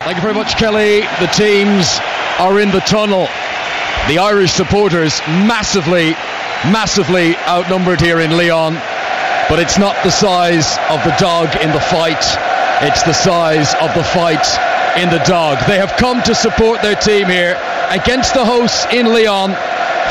Thank you very much, Kelly. The teams are in the tunnel. The Irish supporters massively outnumbered here in Lyon, but it's not the size of the dog in the fight, it's the size of the fight in the dog. They have come to support their team here against the hosts in Lyon.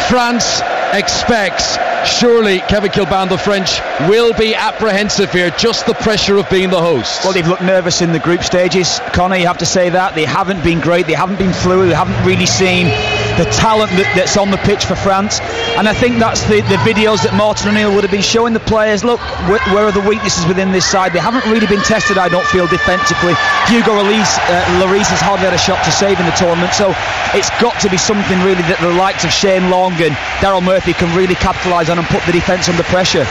France expects, surely, Kevin Kilbane, the French will be apprehensive here, just the pressure of being the hosts. Well, they've looked nervous in the group stages, Conor, you have to say that. They haven't been great, they haven't been fluid, they haven't really seen the talent that's on the pitch for France, and I think that's the videos that Martin O'Neill would have been showing the players. Look, where are the weaknesses within this side? They haven't really been tested, I don't feel, defensively. Hugo Lloris has hardly had a shot to save in the tournament, so it's got to be something really that the likes of Shane Long and Daryl Murphy can really capitalise on and put the defence under pressure.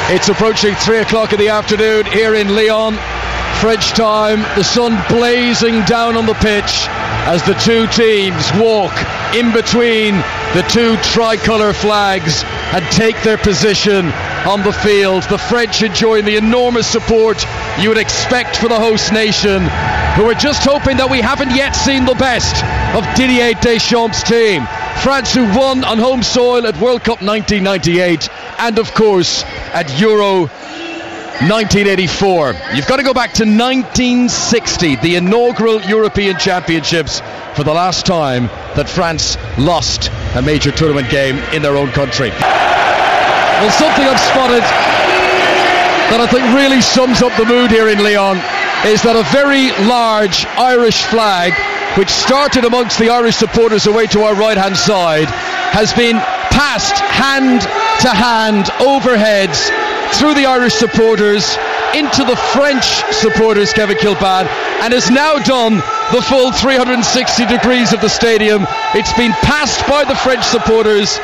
It's approaching 3 o'clock in the afternoon here in Lyon, French time, the sun blazing down on the pitch as the two teams walk in between the two tricolour flags and take their position on the field. The French enjoying the enormous support you would expect for the host nation, who are just hoping that we haven't yet seen the best of Didier Deschamps' team. France, who won on home soil at World Cup 1998 and of course at Euro 1984. You've got to go back to 1960, the inaugural European Championships, for the last time that France lost a major tournament game in their own country. Well, something I've spotted that I think really sums up the mood here in Lyon is that a very large Irish flag, which started amongst the Irish supporters away to our right hand side, has been passed hand to hand overheads through the Irish supporters into the French supporters, Kevin Kilbane, and has now done the full 360 degrees of the stadium. It's been passed by the French supporters,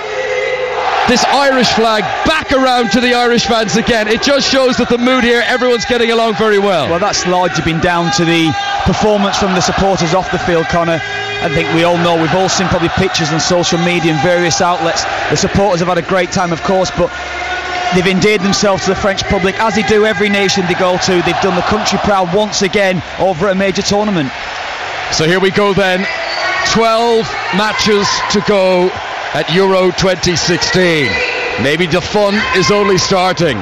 this Irish flag, back around to the Irish fans again. It just shows that the mood here, everyone's getting along very well. Well, that's largely been down to the performance from the supporters off the field, Conor. I think we all know, we've all seen probably pictures on social media and various outlets. The supporters have had a great time, of course, but they've endeared themselves to the French public, as they do every nation they go to. They've done the country proud once again over a major tournament. So here we go then, 12 matches to go at Euro 2016. Maybe the fun is only starting.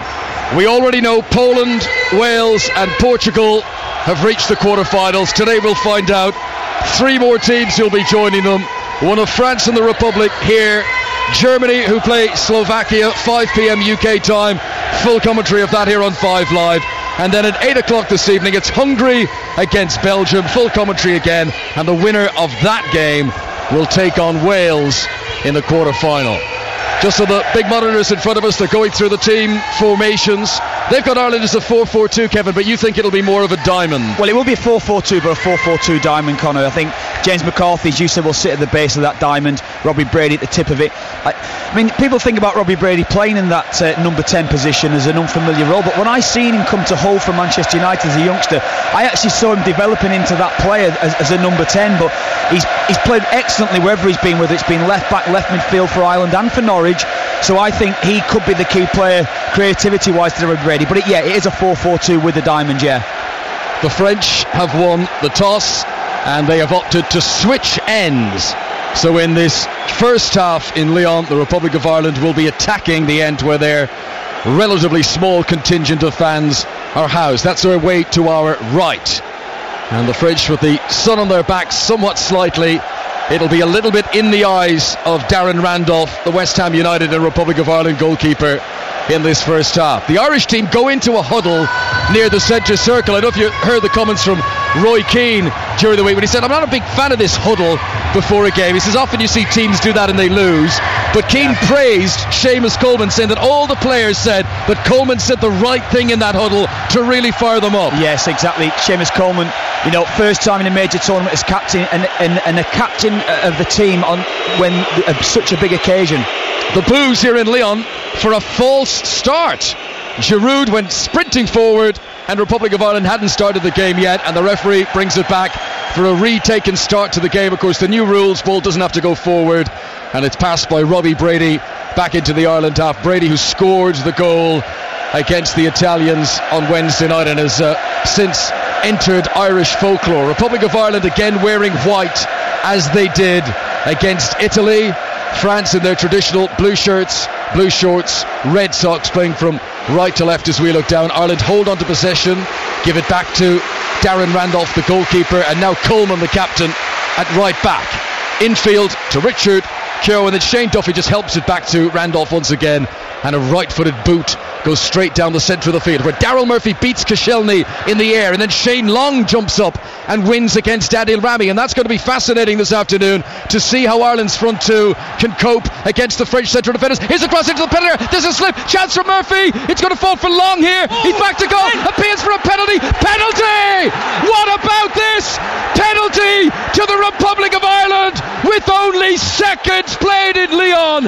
We already know Poland, Wales and Portugal have reached the quarterfinals. Today we'll find out 3 more teams who'll be joining them. One of France and the Republic here. Germany, who play Slovakia, 5 p.m. UK time. Full commentary of that here on 5 Live. And then at 8 o'clock this evening, it's Hungary against Belgium. Full commentary again. And the winner of that game will take on Wales in the quarter-final. Just on the big monitors in front of us, they're going through the team formations. They've got Ireland as a 4-4-2, Kevin, but you think it'll be more of a diamond? Well, it will be a 4-4-2, but a 4-4-2 diamond, Conor. I think James McCarthy, as you said, will sit at the base of that diamond. Robbie Brady at the tip of it. I mean, people think about Robbie Brady playing in that number 10 position as an unfamiliar role, but when I seen him come to Hull from Manchester United as a youngster, I actually saw him developing into that player as a number 10, but he's played excellently wherever he's been, whether it's been left back, left midfield for Ireland and for Norwich. So I think he could be the key player creativity-wise to Robbie Brady. But it is a 4-4-2 with the diamond, yeah. The French have won the toss and they have opted to switch ends. So in this first half in Lyon, the Republic of Ireland will be attacking the end where their relatively small contingent of fans are housed. That's their way to our right. And the French, with the sun on their backs somewhat slightly, it'll be a little bit in the eyes of Darren Randolph, the West Ham United and Republic of Ireland goalkeeper, in this first half. The Irish team go into a huddle near the centre circle. I don't know if you heard the comments from Roy Keane during the week when he said, I'm not a big fan of this huddle before a game. He says often you see teams do that and they lose, but Keane praised Seamus Coleman, saying that all the players said that Coleman said the right thing in that huddle to really fire them up. Yes, exactly. Seamus Coleman, you know, first time in a major tournament as captain and a captain of the team on such a big occasion. The boos here in Lyon for a false start. Giroud went sprinting forward and Republic of Ireland hadn't started the game yet, and the referee brings it back for a retaken start to the game. Of course, the new rules, ball doesn't have to go forward, and it's passed by Robbie Brady back into the Ireland half. Brady, who scored the goal against the Italians on Wednesday night and has since entered Irish folklore. Republic of Ireland again wearing white as they did against Italy. France in their traditional blue shirts, blue shorts, red socks, playing from right to left as we look down. Ireland hold on to possession, give it back to Darren Randolph, the goalkeeper, and now Coleman, the captain, at right back. Infield to Richard Keogh, and then Shane Duffy just helps it back to Randolph once again, and a right-footed boot goes straight down the centre of the field, where Daryl Murphy beats Koscielny in the air, and then Shane Long jumps up and wins against Adil Rami, and that's going to be fascinating this afternoon to see how Ireland's front two can cope against the French central defenders. Here's a cross into the penalty area. There's a slip, chance for Murphy. It's going to fall for Long here. He's back to goal, appeals for a penalty. What about this? Penalty to the Republic of Ireland with only seconds played in Lyon.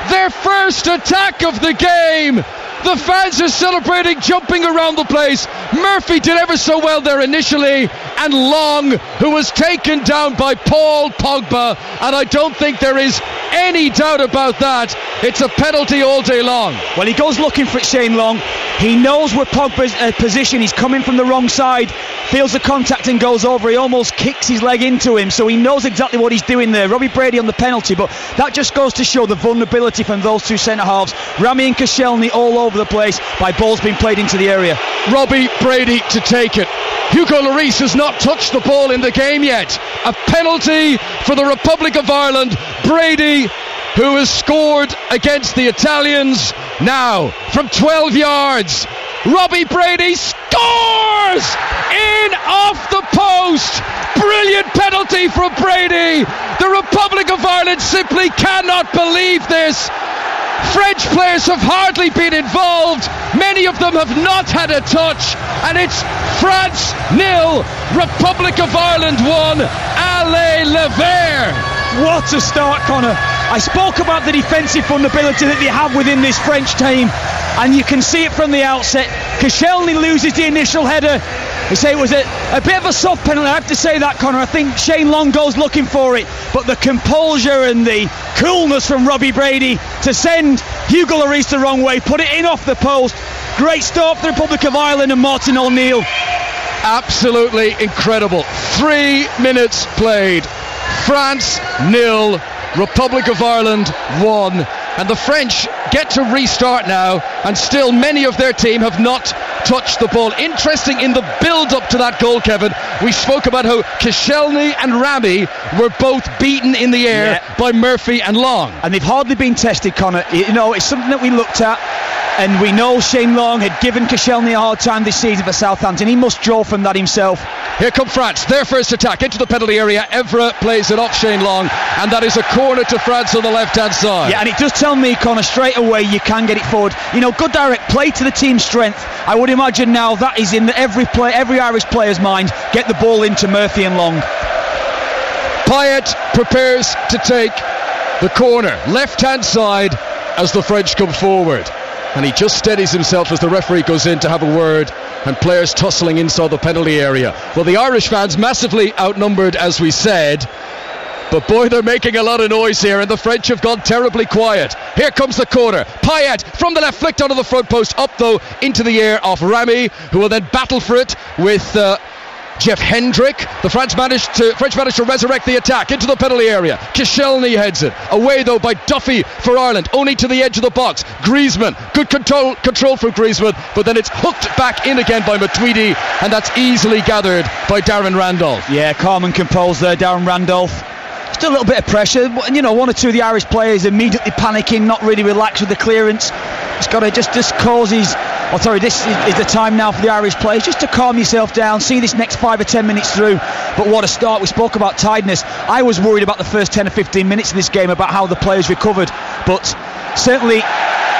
Their first attack of the game. The fans are celebrating, jumping around the place. Murphy did ever so well there initially, and Long, who was taken down by Paul Pogba, and I don't think there is any doubt about that. It's a penalty all day long. Well, he goes looking for it, Shane Long. He knows where Pogba's position. He's coming from the wrong side, feels the contact and goes over. He almost kicks his leg into him, so he knows exactly what he's doing there. Robbie Brady on the penalty, but that just goes to show the vulnerability from those two centre-halves. Rami and Koscielny all over the place by balls being played into the area. Robbie Brady to take it. Hugo Lloris has not touched the ball in the game yet. A penalty for the Republic of Ireland. Brady, who has scored against the Italians, now from 12 yards. Robbie Brady scores in off the post. Brilliant penalty from Brady. The Republic of Ireland simply cannot believe this. French players have hardly been involved. Many of them have not had a touch, and it's France 0, Republic of Ireland 1. Allez le vert. What a start, Connor. I spoke about the defensive vulnerability that they have within this French team, and you can see it from the outset. Koscielny loses the initial header. They say it was a bit of a soft penalty. I have to say that, Connor. I think Shane Long goes looking for it, but the composure and the coolness from Robbie Brady to send Hugo Lloris the wrong way, put it in off the post. Great start for the Republic of Ireland and Martin O'Neill. Absolutely incredible. 3 minutes played. France 0, Republic of Ireland 1, and the French get to restart now, and still many of their team have not touched the ball. Interesting in the build-up to that goal, Kevin, we spoke about how Koscielny and Rami were both beaten in the air by Murphy and Long, and they've hardly been tested, Connor. You know, it's something that we looked at, and we know Shane Long had given Koscielny a hard time this season for Southampton. He must draw from that himself. Here come France, their first attack into the penalty area. Evra plays it off Shane Long, and that is a corner to France on the left-hand side. Yeah, and it does tell me, Connor, straight away you can get it forward. You know, good direct play to the team's strength. I would imagine now that is in every Irish player's mind. Get the ball into Murphy and Long. Payet prepares to take the corner, left-hand side, as the French come forward. And he just steadies himself as the referee goes in to have a word, and players tussling inside the penalty area. Well, the Irish fans massively outnumbered, as we said, but boy, they're making a lot of noise here, and the French have gone terribly quiet. Here comes the corner. Payet from the left, flicked onto the front post, up though into the air off Rami, who will then battle for it with Jeff Hendrick. The French managed to resurrect the attack into the penalty area. Koscielny heads it away though by Duffy for Ireland, only to the edge of the box. Griezmann, good control from Griezmann, but then it's hooked back in again by Matuidi, and that's easily gathered by Darren Randolph. Yeah, calm and composed there, Darren Randolph. Just a little bit of pressure, you know, one or two of the Irish players immediately panicking, not really relaxed with the clearance. It's got to just causes. This is the time now for the Irish players just to calm yourself down, see this next 5 or 10 minutes through. But what a start. We spoke about tiredness. I was worried about the first 10 or 15 minutes of this game, about how the players recovered, but certainly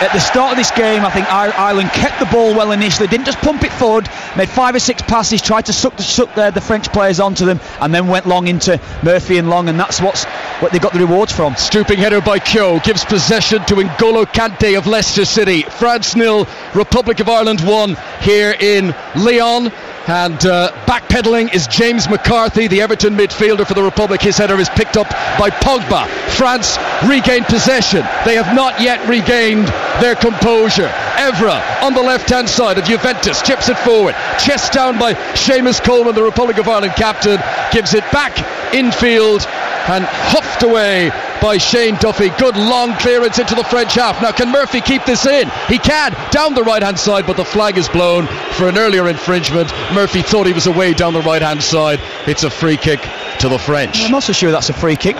at the start of this game, I think Ireland kept the ball well initially, didn't just pump it forward, made 5 or 6 passes, tried to suck the French players onto them, and then went long into Murphy and Long, and that's what they got the rewards from. Stooping header by Keogh gives possession to N'Golo Kante of Leicester City. France 0, Republic of Ireland 1 here in Lyon. And backpedaling is James McCarthy, the Everton midfielder for the Republic. His header is picked up by Pogba. France regain possession. They have not yet regained their composure. Evra on the left-hand side of Juventus, chips it forward, chest down by Seamus Coleman, the Republic of Ireland captain, gives it back infield and huffed away by Shane Duffy. Good long clearance into the French half. Now, can Murphy keep this in? He can, down the right hand side, but the flag is blown for an earlier infringement. Murphy thought he was away down the right hand side. It's a free kick to the French. I'm not so sure that's a free kick.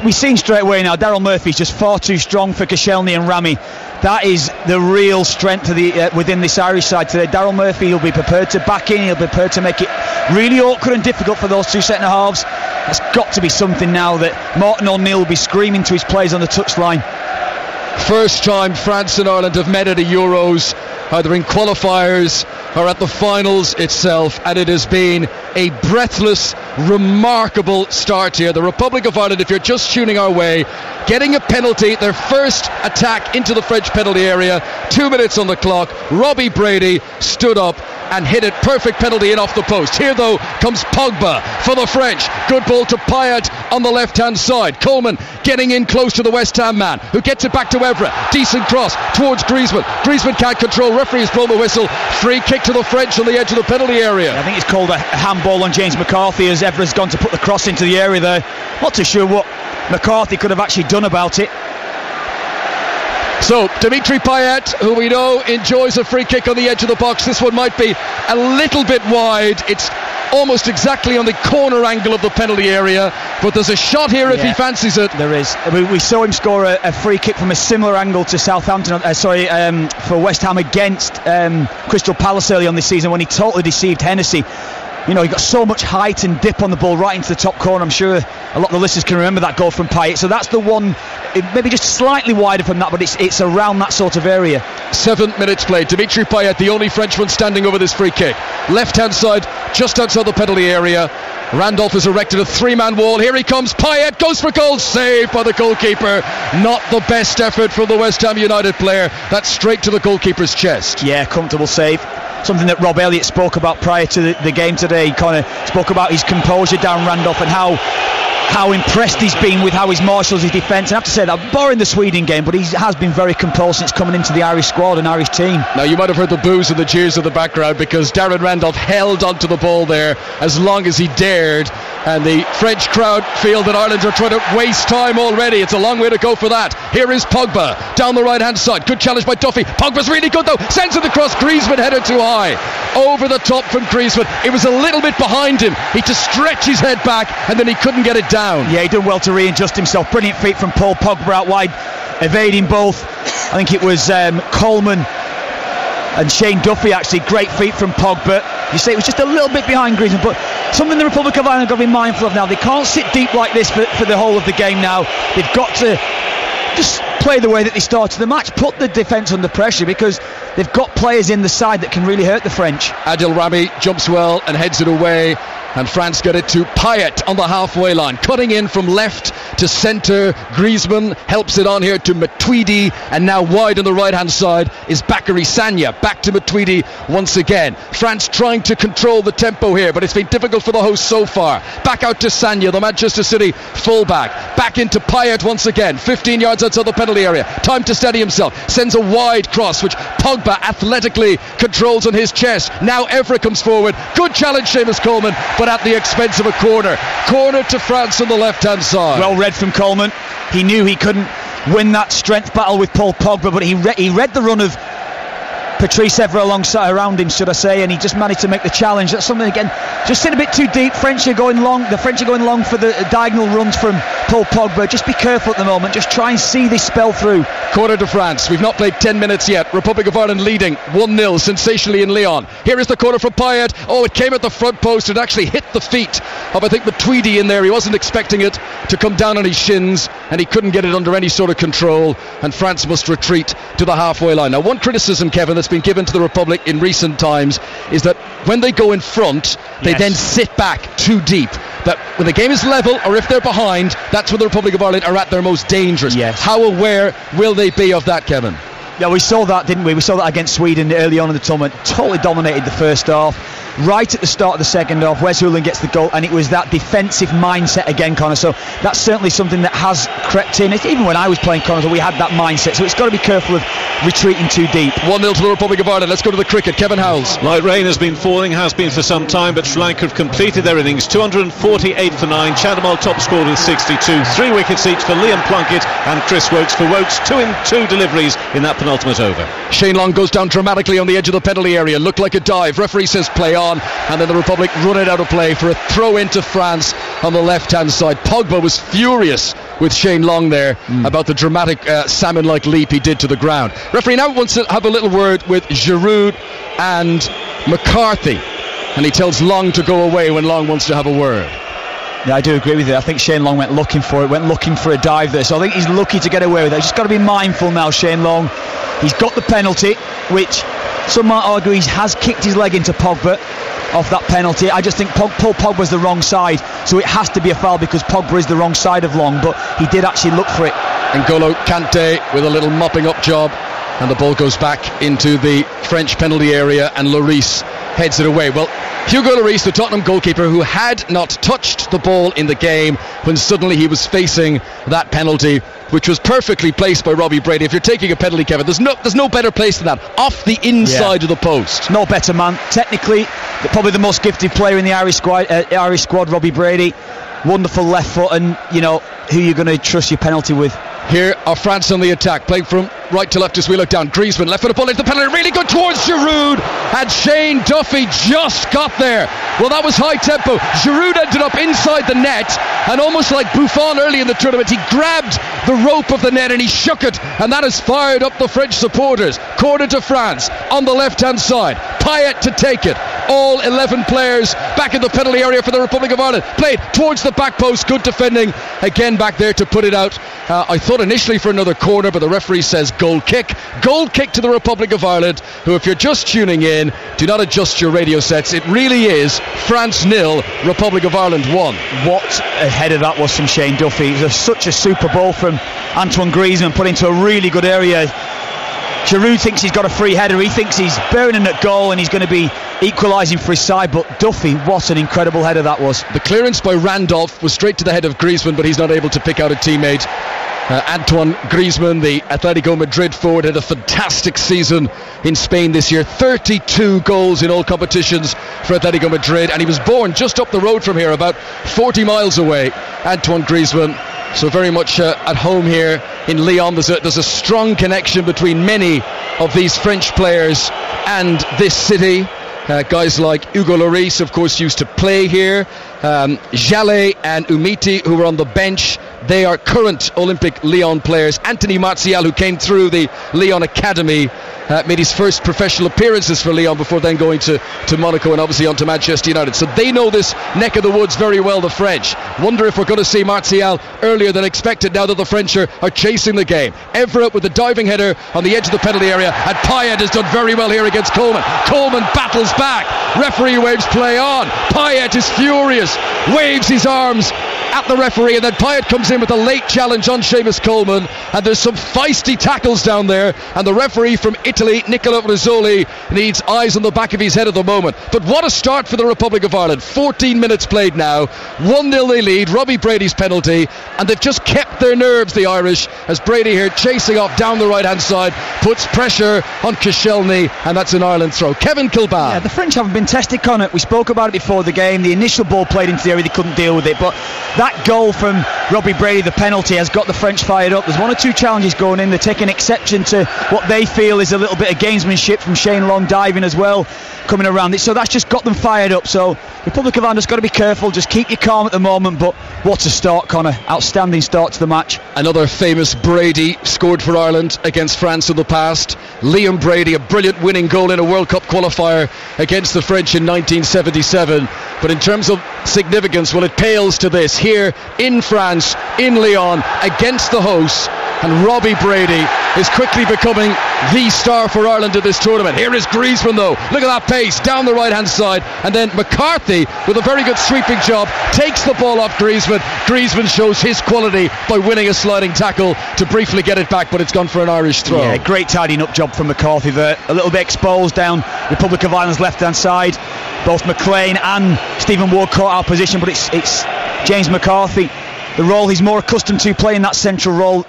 We've seen straight away now Daryl Murphy's just far too strong for Koscielny and Rami. That is the real strength of the within this Irish side today. Daryl Murphy will be prepared to back in, he'll be prepared to make it really awkward and difficult for those two centre halves. It's got to be something now that Martin O'Neill will be screaming to his players on the touchline. First time France and Ireland have met at the Euros, either in qualifiers or at the finals itself, and it has been a breathless, remarkable start here. The Republic of Ireland, if you're just tuning our way, getting a penalty, their first attack into the French penalty area, 2 minutes on the clock. Robbie Brady stood up and hit it, perfect penalty in off the post. Here though comes Pogba for the French. Good ball to Payet on the left hand side. Coleman getting in close to the West Ham man, who gets it back to Evra. Decent cross towards Griezmann. Griezmann can't control, referee has blown the whistle. Free kick to the French on the edge of the penalty area. I think it's called a handball on James McCarthy as Evra's gone to put the cross into the area there. Not too sure what McCarthy could have actually done about it. So Dimitri Payet, who we know enjoys a free kick on the edge of the box. This one might be a little bit wide. It's almost exactly on the corner angle of the penalty area, but there's a shot here if he fancies it. There is. We saw him score a free kick from a similar angle to Southampton, for West Ham against Crystal Palace early on this season when he totally deceived Hennessy. You know, he got so much height and dip on the ball right into the top corner. I'm sure a lot of the listeners can remember that goal from Payet. So that's the one, maybe just slightly wider from that, but it's around that sort of area. 7 minutes played. Dimitri Payet, the only Frenchman standing over this free kick. Left hand side, just outside the penalty area. Randolph has erected a three-man wall. Here he comes. Payet goes for goal. Saved by the goalkeeper. Not the best effort from the West Ham United player. That's straight to the goalkeeper's chest. Yeah, comfortable save. Something that Rob Elliott spoke about prior to the game today. He kind of spoke about his composure, Darren Randolph, and how impressed he's been with how he's marshalled his defence. I have to say that, barring the Sweden game, but he has been very composed since coming into the Irish squad and Irish team. Now you might have heard the boos and the cheers in the background because Darren Randolph held onto the ball there as long as he dared, and the French crowd feel that Ireland are trying to waste time already. It's a long way to go for that. Here is Pogba down the right hand side. Good challenge by Duffy. Pogba's really good though, sends it across. Griezmann headed too high, over the top from Griezmann. It was a little bit behind him. He had to stretch his head back and then he couldn't get it down. Yeah, he done well to readjust himself. Brilliant feet from Paul Pogba out wide, evading both. I think it was Coleman and Shane Duffy actually. Great feet from Pogba. You say it was just a little bit behind Griezmann, but something the Republic of Ireland have got to be mindful of now. They can't sit deep like this for the whole of the game now. They've got to just play the way that they started the match, put the defence under pressure, because they've got players in the side that can really hurt the French. Adil Rami jumps well and heads it away, and France get it to Payet on the halfway line, cutting in from left to centre. Griezmann helps it on here to Matuidi, and now wide on the right hand side is Bakary Sagna. Back to Matuidi once again. France trying to control the tempo here, but it's been difficult for the hosts so far. Back out to Sagna, the Manchester City fullback. Back into Payet once again, 15 yards outside the penalty area. Time to steady himself. Sends a wide cross which Pogba athletically controls on his chest. Now Evra comes forward. Good challenge, Seamus Coleman, but at the expense of a corner. Corner to France on the left hand side. Well read from Coleman. He knew he couldn't win that strength battle with Paul Pogba, but he read the run of Patrice Evra around him, should I say, and he just managed to make the challenge. That's something, again, just in a bit too deep. The French are going long for the diagonal runs from Paul Pogba. Just be careful at the moment. Just try and see this spell through. Corner to France. We've not played 10 minutes yet. Republic of Ireland leading 1-0 sensationally in Lyon. Here is the corner from Payet. Oh, it came at the front post. It actually hit the feet of, I think, Matuidi in there. He wasn't expecting it to come down on his shins, and he couldn't get it under any sort of control, and France must retreat to the halfway line. Now, one criticism, Kevin, that's been given to the Republic in recent times is that when they go in front, they then sit back too deep. That when the game is level, or if they're behind, that's when the Republic of Ireland are at their most dangerous. How aware will they be of that, Kevin? Yeah, we saw that, didn't we? We saw that against Sweden early on in the tournament. Totally dominated the first half. right at the start of the second half. Wes Hoolahan gets the goal, and it was that defensive mindset again, Connor. So that's certainly something that has crept in. Even when I was playing, Connor, we had that mindset. So it's got to be careful of retreating too deep. 1-0 to the Republic of Ireland. Let's go to the cricket. Kevin Howells. Light rain has been falling, has been for some time, but Sri Lanka have completed their innings. 248 for 9. Chandimal top scored with 62. 3 wickets each for Liam Plunkett and Chris Woakes. For Woakes, 2 in 2 deliveries in that penultimate over. Shane Long goes down dramatically on the edge of the penalty area. Looked like a dive. Referee says play on, and then the Republic run it out of play for a throw into France on the left-hand side. Pogba was furious with Shane Long there about the dramatic salmon-like leap he did to the ground. Referee now wants to have a little word with Giroud and McCarthy, and he tells Long to go away when Long wants to have a word. Yeah, I do agree with you. I think Shane Long went looking for a dive there, so I think he's lucky to get away with it. He's just got to be mindful now, Shane Long. He's got the penalty, which some might argue he has kicked his leg into Pogba off that penalty. I just think Paul Pogba's the wrong side, so it has to be a foul because Pogba is the wrong side of Long, but he did actually look for it. N'Golo Kante with a little mopping up job, and the ball goes back into the French penalty area, and Lloris heads it away. Well, Hugo Lloris, the Tottenham goalkeeper, who had not touched the ball in the game when suddenly he was facing that penalty, which was perfectly placed by Robbie Brady. If you're taking a penalty, Kevin, there's no better place than that, off the inside of the post. No better man. Technically, probably the most gifted player in the Irish squad, Robbie Brady. Wonderful left foot, and you know who you're going to trust your penalty with. Here are France on the attack, playing from right to left as we look down. Griezmann, left foot ball into the penalty, really good towards Giroud, and Shane Duffy just got there. Well, that was high tempo. Giroud ended up inside the net, and almost like Buffon early in the tournament, he grabbed the rope of the net and he shook it, and that has fired up the French supporters. Corner to France on the left-hand side. Payet to take it. All 11 players back in the penalty area for the Republic of Ireland. Played towards the back post, good defending again back there to put it out. I thought initially for another corner, but the referee says goal kick. Goal kick to the Republic of Ireland, who, if you're just tuning in, do not adjust your radio sets. It really is France 0, Republic of Ireland 1. What a header that was from Shane Duffy. It was such a super ball from Antoine Griezmann, put into a really good area. Giroud thinks he's got a free header. He thinks he's burning at goal and he's going to be equalising for his side, but Duffy, what an incredible header that was. The clearance by Randolph was straight to the head of Griezmann, but he's not able to pick out a teammate. Antoine Griezmann, the Atletico Madrid forward, had a fantastic season in Spain this year. 32 goals in all competitions for Atletico Madrid, and he was born just up the road from here, about 40 miles away. Antoine Griezmann, so very much at home here in Lyon. There's a strong connection between many of these French players and this city. Guys like Hugo Lloris, of course, used to play here. Jallet and Umtiti, who were on the bench, they are current Olympic Lyon players. Anthony Martial, who came through the Lyon Academy, made his first professional appearances for Lyon before then going to Monaco and obviously on to Manchester United. So they know this neck of the woods very well, the French. Wonder if we're going to see Martial earlier than expected now that the French are chasing the game. Everett with the diving header on the edge of the penalty area, and Payet has done very well here against Coleman. Coleman battles back. Referee waves play on. Payet is furious, waves his arms at the referee, and then Payet comes in with a late challenge on Seamus Coleman, and there's some feisty tackles down there, and the referee from Italy, Nicola Rizzoli, needs eyes on the back of his head at the moment. But what a start for the Republic of Ireland. 14 minutes played now, 1-0 they lead. Robbie Brady's penalty, and they've just kept their nerves, the Irish, as Brady here chasing off down the right hand side, puts pressure on Koscielny, and that's an Ireland throw. Kevin Kilbane. Yeah, the French haven't been tested, Connor. We spoke about it before the game. The initial ball played into the area, they couldn't deal with it, but that goal from Robbie Brady, the penalty, has got the French fired up. There's one or two challenges going in. They're taking exception to what they feel is a little bit of gamesmanship from Shane Long diving as well, coming around it. So that's just got them fired up. So Republic of Ireland has got to be careful. Just keep your calm at the moment. But what a start, Connor. Outstanding start to the match. Another famous Brady scored for Ireland against France in the past. Liam Brady, a brilliant winning goal in a World Cup qualifier against the French in 1977. But in terms of significance, well, it pales to this. Here in France, in Lyon, against the hosts, And Robbie Brady is quickly becoming the star for Ireland in this tournament. Here is Griezmann though. Look at that pace down the right hand side. And then McCarthy, with a very good sweeping job, takes the ball off Griezmann. Griezmann shows his quality by winning a sliding tackle to briefly get it back, but it's gone for an Irish throw. Yeah, great tidying up job from McCarthy there. A little bit exposed down Republic of Ireland's left hand side. Both McLean and Stephen Ward caught our position, but it's James McCarthy, the role he's more accustomed to, playing that central role.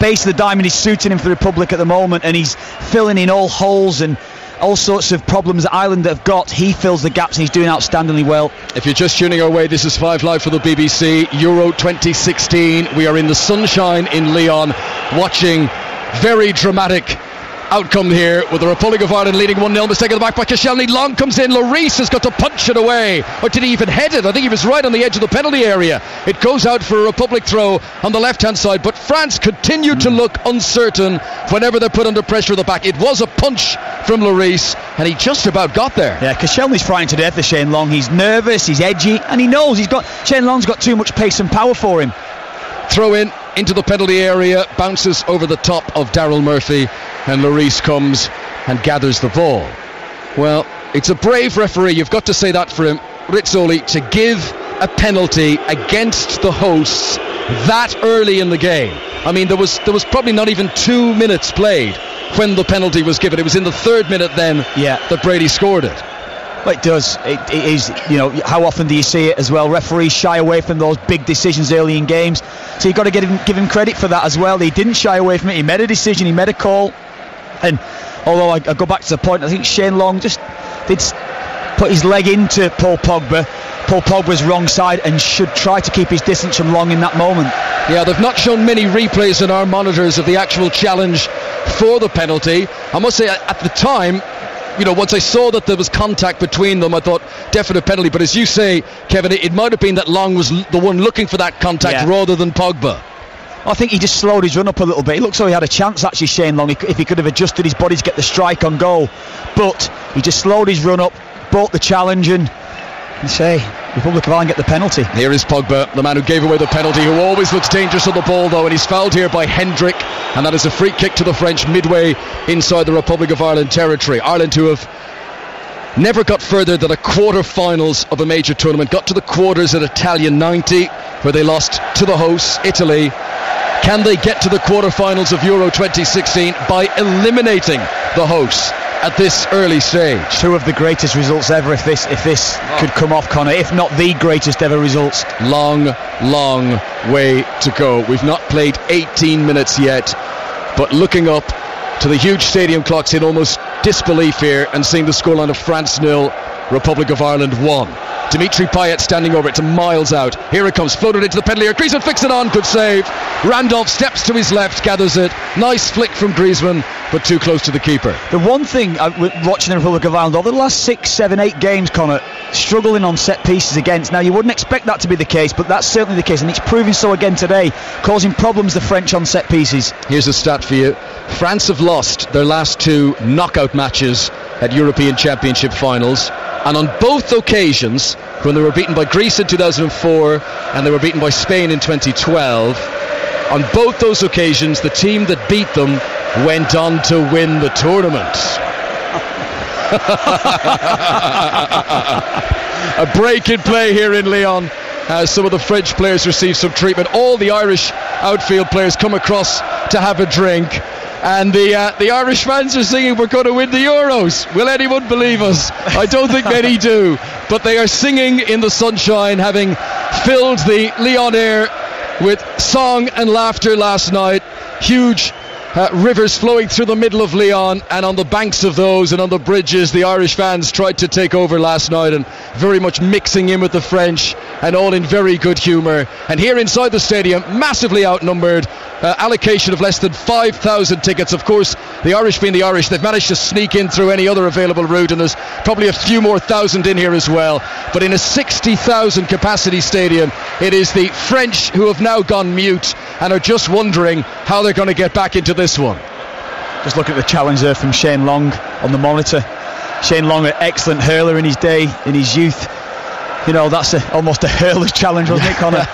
Base of the diamond is suiting him for the Republic at the moment, and he's filling in all holes and all sorts of problems that Ireland have got. He fills the gaps and he's doing outstandingly well. If you're just tuning our way, this is 5 Live for the BBC, Euro 2016. We are in the sunshine in Lyon, watching very dramatic outcome here, with the Republic of Ireland leading 1-0. Mistake at the back by Koscielny. Long comes in. Lloris has got to punch it away. Or did he even head it? I think he was right on the edge of the penalty area. It goes out for a Republic throw on the left hand side, but France continued to look uncertain whenever they're put under pressure at the back. It was a punch from Lloris, and he just about got there. Yeah, Koscielny's frightened to death for Shane Long. He's nervous, he's edgy, and he knows Shane Long's got too much pace and power for him. Throw in into the penalty area, bounces over the top of Daryl Murphy, and Lloris comes and gathers the ball. Well, it's a brave referee, you've got to say that for him, Rizzoli, to give a penalty against the hosts that early in the game. I mean, there was probably not even 2 minutes played when the penalty was given. It was in the 3rd minute then that Brady scored it. Well, it does. It is, how often do you see it as well? Referees shy away from those big decisions early in games. So you've got to give him credit for that as well. He didn't shy away from it. He made a decision, he made a call. And although I go back to the point, I think Shane Long just did put his leg into Paul Pogba. Paul Pogba's wrong side, and should try to keep his distance from Long in that moment. Yeah, they've not shown many replays in our monitors of the actual challenge for the penalty. I must say, at the time, once I saw that there was contact between them, I thought definite penalty. But as you say, Kevin, it might have been that Long was the one looking for that contact rather than Pogba. I think he just slowed his run up a little bit. It looks like he had a chance, actually, Shane Long, if he could have adjusted his body to get the strike on goal. But he just slowed his run up, brought the challenge, and say Republic of Ireland get the penalty. Here is Pogba, the man who gave away the penalty, who always looks dangerous on the ball though, and he's fouled here by Hendrick, and that is a free kick to the French midway inside the Republic of Ireland territory. Ireland, who have never got further than a quarter-finals of a major tournament, got to the quarters at Italia 90, where they lost to the hosts, Italy. Can they get to the quarter-finals of Euro 2016 by eliminating the hosts at this early stage? Two of the greatest results ever if this could come off, Connor, if not the greatest ever results. Long way to go. We've not played 18 minutes yet, but looking up to the huge stadium clocks in almost disbelief here and seeing the scoreline of France 0, Republic of Ireland 1. Dimitri Payet standing over it to miles out. Here it comes, floated into the penalty area. Griezmann flicks it on, good save. Randolph steps to his left, gathers it. Nice flick from Griezmann, but too close to the keeper. The one thing watching the Republic of Ireland over the last 6, 7, 8 games, Connor, struggling on set pieces against. Now, you wouldn't expect that to be the case, but that's certainly the case, and it's proving so again today, causing problems the French on set pieces. Here's a stat for you. France have lost their last 2 knockout matches at European Championship finals, and on both occasions, when they were beaten by Greece in 2004 and they were beaten by Spain in 2012, on both those occasions the team that beat them went on to win the tournament. A break in play here in Lyon as some of the French players receive some treatment. All the Irish outfield players come across to have a drink, and the Irish fans are singing, "We're going to win the Euros." Will anyone believe us? I don't think many do, but they are singing in the sunshine, having filled the Lyon air with song and laughter last night. Huge rivers flowing through the middle of Lyon, and on the banks of those and on the bridges, the Irish fans tried to take over last night, and very much mixing in with the French, and all in very good humour. And here inside the stadium, massively outnumbered, allocation of less than 5,000 tickets. Of course, the Irish being the Irish, they've managed to sneak in through any other available route, and there's probably a few more thousand in here as well. But in a 60,000 capacity stadium, it is the French who have now gone mute and are just wondering how they're going to get back into this one. Just look at the challenge there from Shane Long on the monitor. Shane Long, an excellent hurler in his day, in his youth. That's almost a hurler's challenge, wasn't it, Connor?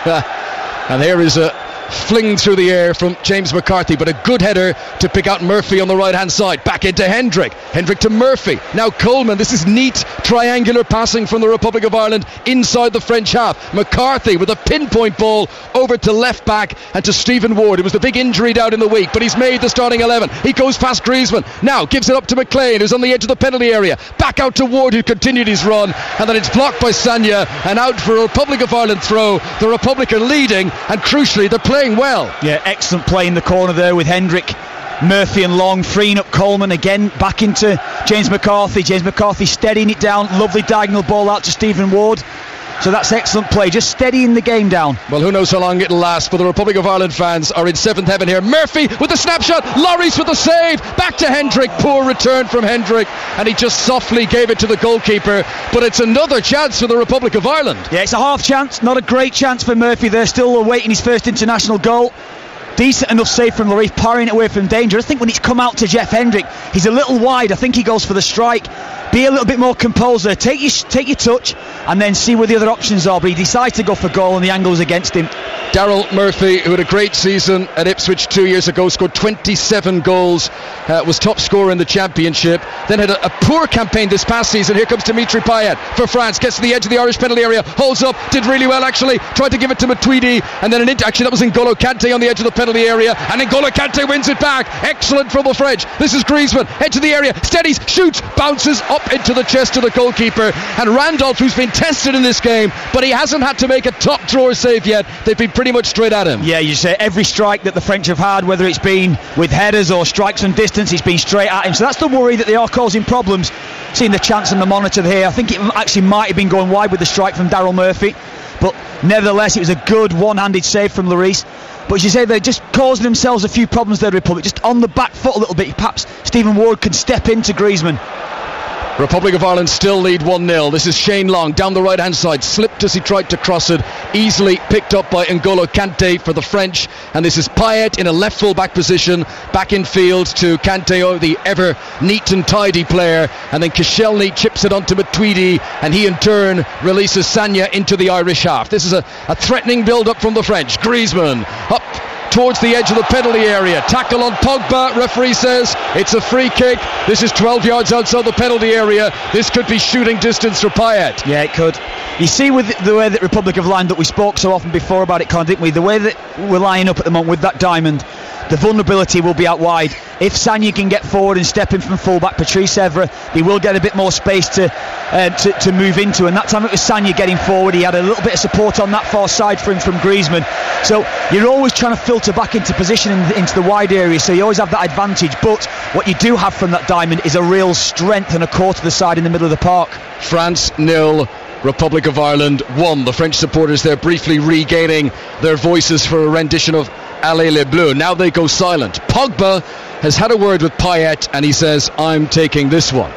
And here is a fling through the air from James McCarthy, but a good header to pick out Murphy on the right hand side. Back into Hendrick to Murphy, now Coleman. This is neat triangular passing from the Republic of Ireland inside the French half. McCarthy with a pinpoint ball over to left back and to Stephen Ward. It was the big injury down in the week, but he's made the starting 11. He goes past Griezmann, now gives it up to McLean, who's on the edge of the penalty area, back out to Ward, who continued his run, and then it's blocked by Sagna and out for a Republic of Ireland throw. The Republic are leading, and crucially they're playing well. Yeah, excellent play in the corner there with Hendrick, Murphy and Long freeing up Coleman again, back into James McCarthy steadying it down. Lovely diagonal ball out to Stephen Ward. So that's excellent play, just steadying the game down. Well, who knows how long it'll last, but the Republic of Ireland fans are in seventh heaven here. Murphy with the snapshot, Lloris with the save, back to Hendrick, poor return from Hendrick, and he just softly gave it to the goalkeeper. But it's another chance for the Republic of Ireland. Yeah, it's a half chance, not a great chance for Murphy. They're still awaiting his first international goal. Decent enough save from Lloris, parrying it away from danger. I think when it's come out to Jeff Hendrick, he's a little wide. I think he goes for the strike. Be a little bit more composed there. Take your touch and then see where the other options are. But he decides to go for goal and the angle was against him. Daryl Murphy, who had a great season at Ipswich 2 years ago, scored 27 goals, was top scorer in the championship, then had a poor campaign this past season. Here comes Dimitri Payet for France, gets to the edge of the Irish penalty area, holds up, did really well actually, tried to give it to Matuidi, and then actually that was N'Golo Kante on the edge of the penalty area, and N'Golo Kante wins it back. Excellent from the French. This is Griezmann, edge of the area, steadies, shoots, bounces up into the chest of the goalkeeper, and Randolph, who's been tested in this game, but he hasn't had to make a top drawer save yet. They've been pretty much straight at him. Yeah, you say every strike that the French have had, whether it's been with headers or strikes from distance, he's been straight at him. So that's the worry, that they are causing problems. Seeing the chance on the monitor here, I think it actually might have been going wide with the strike from Daryl Murphy, but nevertheless it was a good one-handed save from Lloris. But as you say, they're just causing themselves a few problems there, the Republic, just on the back foot a little bit. Perhaps Stephen Ward can step into Griezmann. Republic of Ireland still lead 1-0. This is Shane Long down the right hand side, slipped as he tried to cross it, easily picked up by N'Golo Kante for the French, and this is Payet in a left full back position, back in field to Kante, the ever neat and tidy player, and then Koscielny chips it onto Matuidi, and he in turn releases Sagna into the Irish half. This is a threatening build up from the French. Griezmann up towards the edge of the penalty area, tackle on Pogba, referee says it's a free kick. This is 12 yards outside the penalty area. This could be shooting distance for Payet. Yeah, it could. You see with the way that Republic have lined up, we spoke so often before about it, Con, didn't we? The way that we're lining up at the moment with that diamond, the vulnerability will be out wide. If Sagna can get forward and step in from full-back, Patrice Evra, he will get a bit more space to move into, and that time it was Sagna getting forward. He had a little bit of support on that far side for him from Griezmann. So you're always trying to filter back into position into the wide area, so you always have that advantage. But what you do have from that diamond is a real strength and a core to the side in the middle of the park. France 0, Republic of Ireland 1. The French supporters there briefly regaining their voices for a rendition of Allez les Bleus. Now they go silent. Pogba has had a word with Payet and he says, I'm taking this one.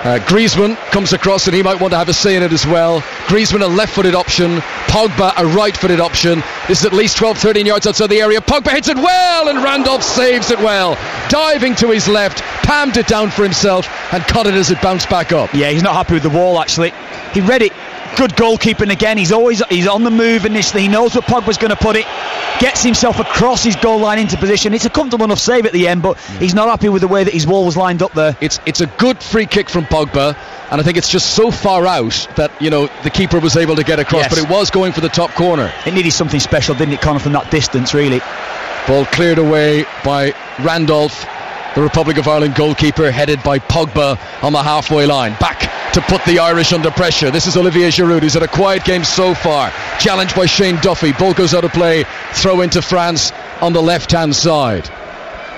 Griezmann comes across and he might want to have a say in it as well. Griezmann a left-footed option, Pogba a right-footed option. This is at least 12-13 yards outside the area. Pogba hits it well and Randolph saves it well, diving to his left, palmed it down for himself and caught it as it bounced back up. Yeah, he's not happy with the wall actually. He read it. Good goalkeeping again. He's on the move initially. He knows where Pogba's going to put it, gets himself across his goal line into position. It's a comfortable enough save at the end, but he's not happy with the way that his wall was lined up there. It's a good free kick from Pogba, and I think it's just so far out that the keeper was able to get across. Yes. But it was going for the top corner. It needed something special, didn't it, Conor, from that distance really. Ball cleared away by Randolph, the Republic of Ireland goalkeeper, headed by Pogba on the halfway line. Back to put the Irish under pressure. This is Olivier Giroud, who's had a quiet game so far. Challenged by Shane Duffy. Ball goes out of play. Throw into France on the left-hand side.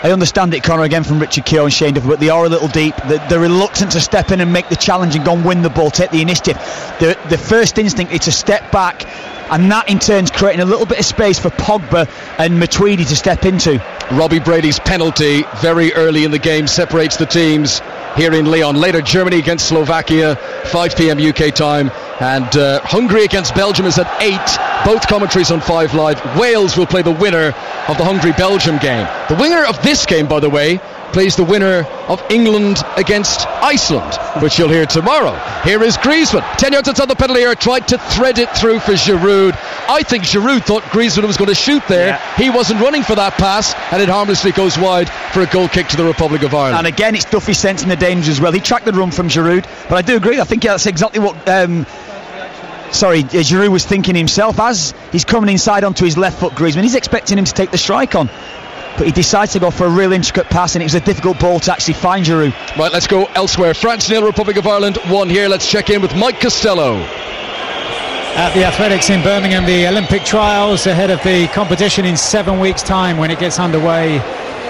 I understand it, Conor, again from Richard Keogh and Shane Duffy, but they are a little deep. They're reluctant to step in and make the challenge and go and win the ball, take the initiative. The first instinct is to step back, and that in turn is creating a little bit of space for Pogba and Matuidi to step into. Robbie Brady's penalty very early in the game separates the teams here in Lyon. Later Germany against Slovakia, 5 p.m. UK time, and Hungary against Belgium is at 8. Both commentaries on 5 Live. Wales will play the winner of the Hungary-Belgium game. The winner of this game, by the way, plays the winner of England against Iceland, which you'll hear tomorrow. Here is Griezmann, 10 yards outside the penalty area, tried to thread it through for Giroud. I think Giroud thought Griezmann was going to shoot there. Yeah. He wasn't running for that pass, and it harmlessly goes wide for a goal kick to the Republic of Ireland. And again, it's Duffy sensing the danger as well. He tracked the run from Giroud, but I do agree. I think that's exactly what Giroud was thinking himself as he's coming inside onto his left foot. Griezmann, he's expecting him to take the strike on, but he decides to go for a real intricate pass, and it was a difficult ball to actually find Giroud. Right, let's go elsewhere. France 0, Republic of Ireland 1 here. Let's check in with Mike Costello. At the Athletics in Birmingham, the Olympic trials ahead of the competition in 7 weeks' time when it gets underway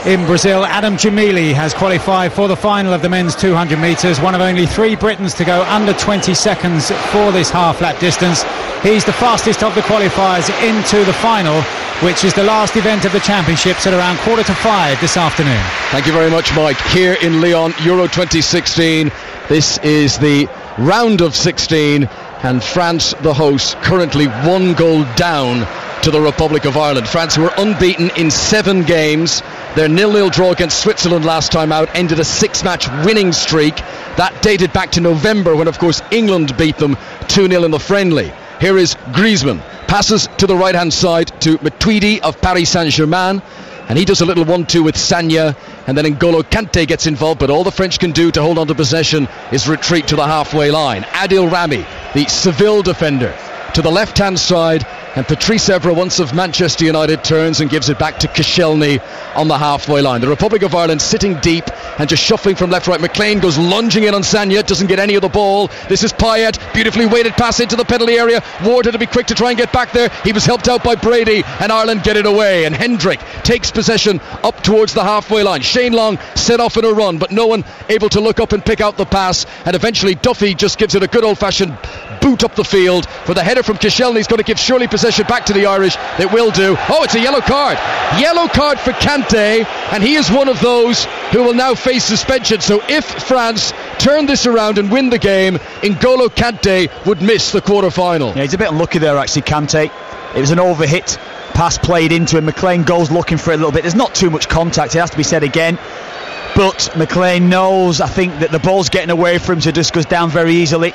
in Brazil. Adam Jamili has qualified for the final of the men's 200 metres, one of only 3 Britons to go under 20 seconds for this half-lap distance. He's the fastest of the qualifiers into the final, which is the last event of the championships at around 4:45 this afternoon. Thank you very much, Mike. Here in Lyon, Euro 2016. This is the round of 16, and France, the host, currently 1 goal down to the Republic of Ireland. France, who were unbeaten in 7 games. Their 0-0 draw against Switzerland last time out ended a 6-match winning streak. That dated back to November when, of course, England beat them 2-0 in the friendly. Here is Griezmann. Passes to the right-hand side to Matuidi of Paris Saint-Germain. And he does a little 1-2 with Sagna. And then N'Golo Kante gets involved. But all the French can do to hold on to possession is retreat to the halfway line. Adil Rami, the Seville defender, to the left-hand side. And Patrice Evra, once of Manchester United, turns and gives it back to Koscielny on the halfway line. The Republic of Ireland sitting deep and just shuffling from left right. McLean goes lunging in on Sagna, doesn't get any of the ball. This is Payet, beautifully weighted pass into the penalty area. Ward had to be quick to try and get back there. He was helped out by Brady, and Ireland get it away. And Hendrick takes possession up towards the halfway line. Shane Long set off in a run, but no one able to look up and pick out the pass. And eventually Duffy just gives it a good old-fashioned boot up the field for the header from Koscielny. He's going to give surely possession back to the Irish. It will do. Oh, it's a yellow card. Yellow card for Kante, and he is one of those who will now face suspension. So if France turn this around and win the game, N'Golo Kante would miss the quarter-final. Yeah, he's a bit unlucky there, actually, Kante. It was an overhit pass played into him. McLean goes looking for it a little bit. There's not too much contact, it has to be said again. But McLean knows, I think, that the ball's getting away from him, so just goes down very easily.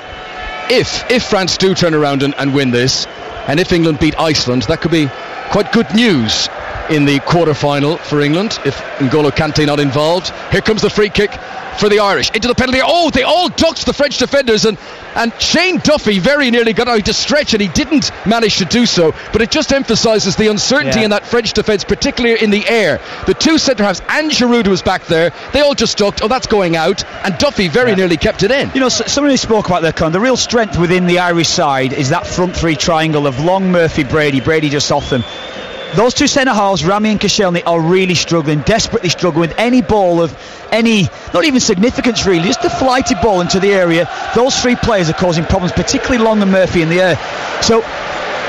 If France do turn around and win this, and if England beat Iceland, that could be quite good news in the quarter-final for England, if N'Golo Kante not involved. Here comes the free kick for the Irish into the penalty. Oh, they all ducked the French defenders, and Shane Duffy very nearly got out to stretch, and he didn't manage to do so. But it just emphasises the uncertainty in that French defence, particularly in the air. The 2 centre-halves and Giroud was back there. They all just ducked. Oh, that's going out, and Duffy very nearly kept it in. You know, somebody spoke about that, Con. The real strength within the Irish side is that front 3 triangle of Long, Murphy, Brady. Brady just off them. Those 2 centre-halves, Rami and Koscielny, are really struggling, desperately struggling with any ball of any, not even significance really, just a flighted ball into the area. Those 3 players are causing problems, particularly Long and Murphy in the air. So,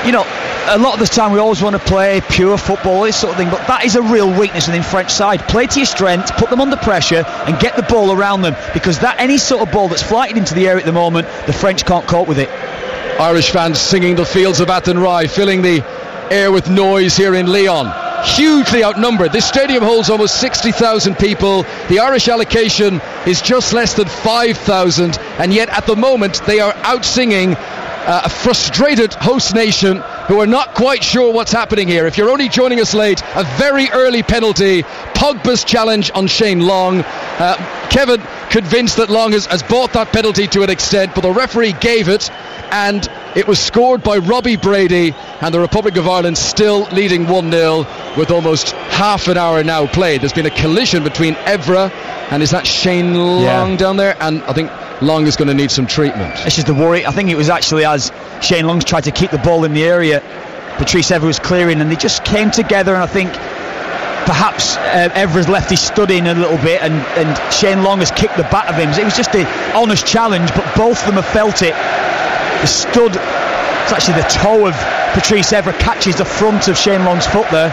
you know, a lot of the time we always want to play pure football, this sort of thing, but that is a real weakness within French side. Play to your strengths, put them under pressure and get the ball around them, because that any sort of ball that's flighted into the air at the moment, the French can't cope with it. Irish fans singing the fields of Athenry, filling the air with noise here in Lyon. Hugely outnumbered. This stadium holds almost 60,000 people. The Irish allocation is just less than 5,000, and yet at the moment they are out singing a frustrated host nation who are not quite sure what's happening here. If you're only joining us late, a very early penalty, Pogba's challenge on Shane Long. Kevin convinced that Long has bought that penalty to an extent, but the referee gave it, and it was scored by Robbie Brady, and the Republic of Ireland still leading 1-0 with almost half an hour now played. There's been a collision between Evra and is that Shane Long down there, and I think Long is going to need some treatment. This is the worry. I think it was actually as Shane Long's tried to keep the ball in the area, Patrice Evra was clearing, and they just came together, and I think perhaps Evra's left his stud in a little bit, and Shane Long has kicked the bat of him. It was just an honest challenge, but both of them have felt it. The stud, it's actually the toe of Patrice Evra, catches the front of Shane Long's foot there.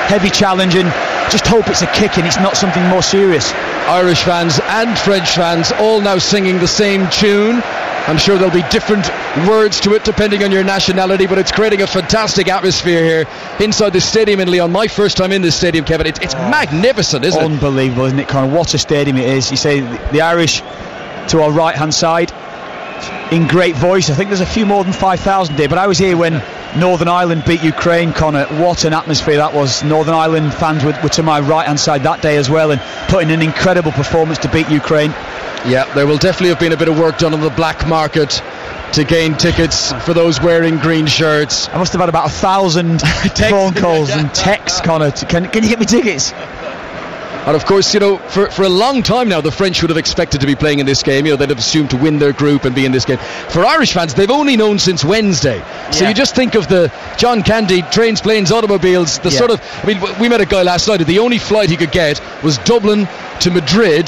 Heavy challenge, and just hope it's a kick and it's not something more serious. Irish fans and French fans all now singing the same tune. I'm sure there'll be different words to it depending on your nationality, but it's creating a fantastic atmosphere here inside the stadium in Lyon. My first time in this stadium, Kevin. It's magnificent, isn't it? Unbelievable, isn't it, Conor? What a stadium it is. You say the Irish to our right hand side in great voice. I think there's a few more than 5,000 here, but I was here when Northern Ireland beat Ukraine, Conor. What an atmosphere that was. Northern Ireland fans were to my right hand side that day as well, and putting an incredible performance to beat Ukraine. Yeah, there will definitely have been a bit of work done on the black market to gain tickets for those wearing green shirts. I must have had about 1,000 phone calls and texts, Conor. Can you get me tickets? And of course, you know, for a long time now, the French would have expected to be playing in this game. You know, they'd have assumed to win their group and be in this game. For Irish fans, they've only known since Wednesday. So you just think of the John Candy trains, planes, automobiles, the sort of, I mean, we met a guy last night who the only flight he could get was Dublin to Madrid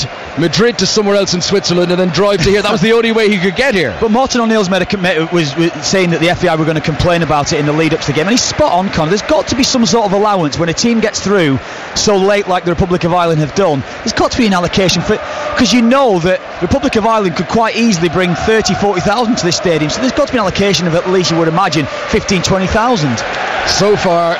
to somewhere else in Switzerland, and then drive to here. That was the only way he could get here. But Martin O'Neill's was saying that the FAI were going to complain about it in the lead up to the game, and he's spot on, Conor. There's got to be some sort of allowance when a team gets through so late like the Republic of Ireland have done. There's got to be an allocation for it, because you know that the Republic of Ireland could quite easily bring 30,000-40,000 to this stadium, so there's got to be an allocation of at least, you would imagine, 15,000-20,000. So far,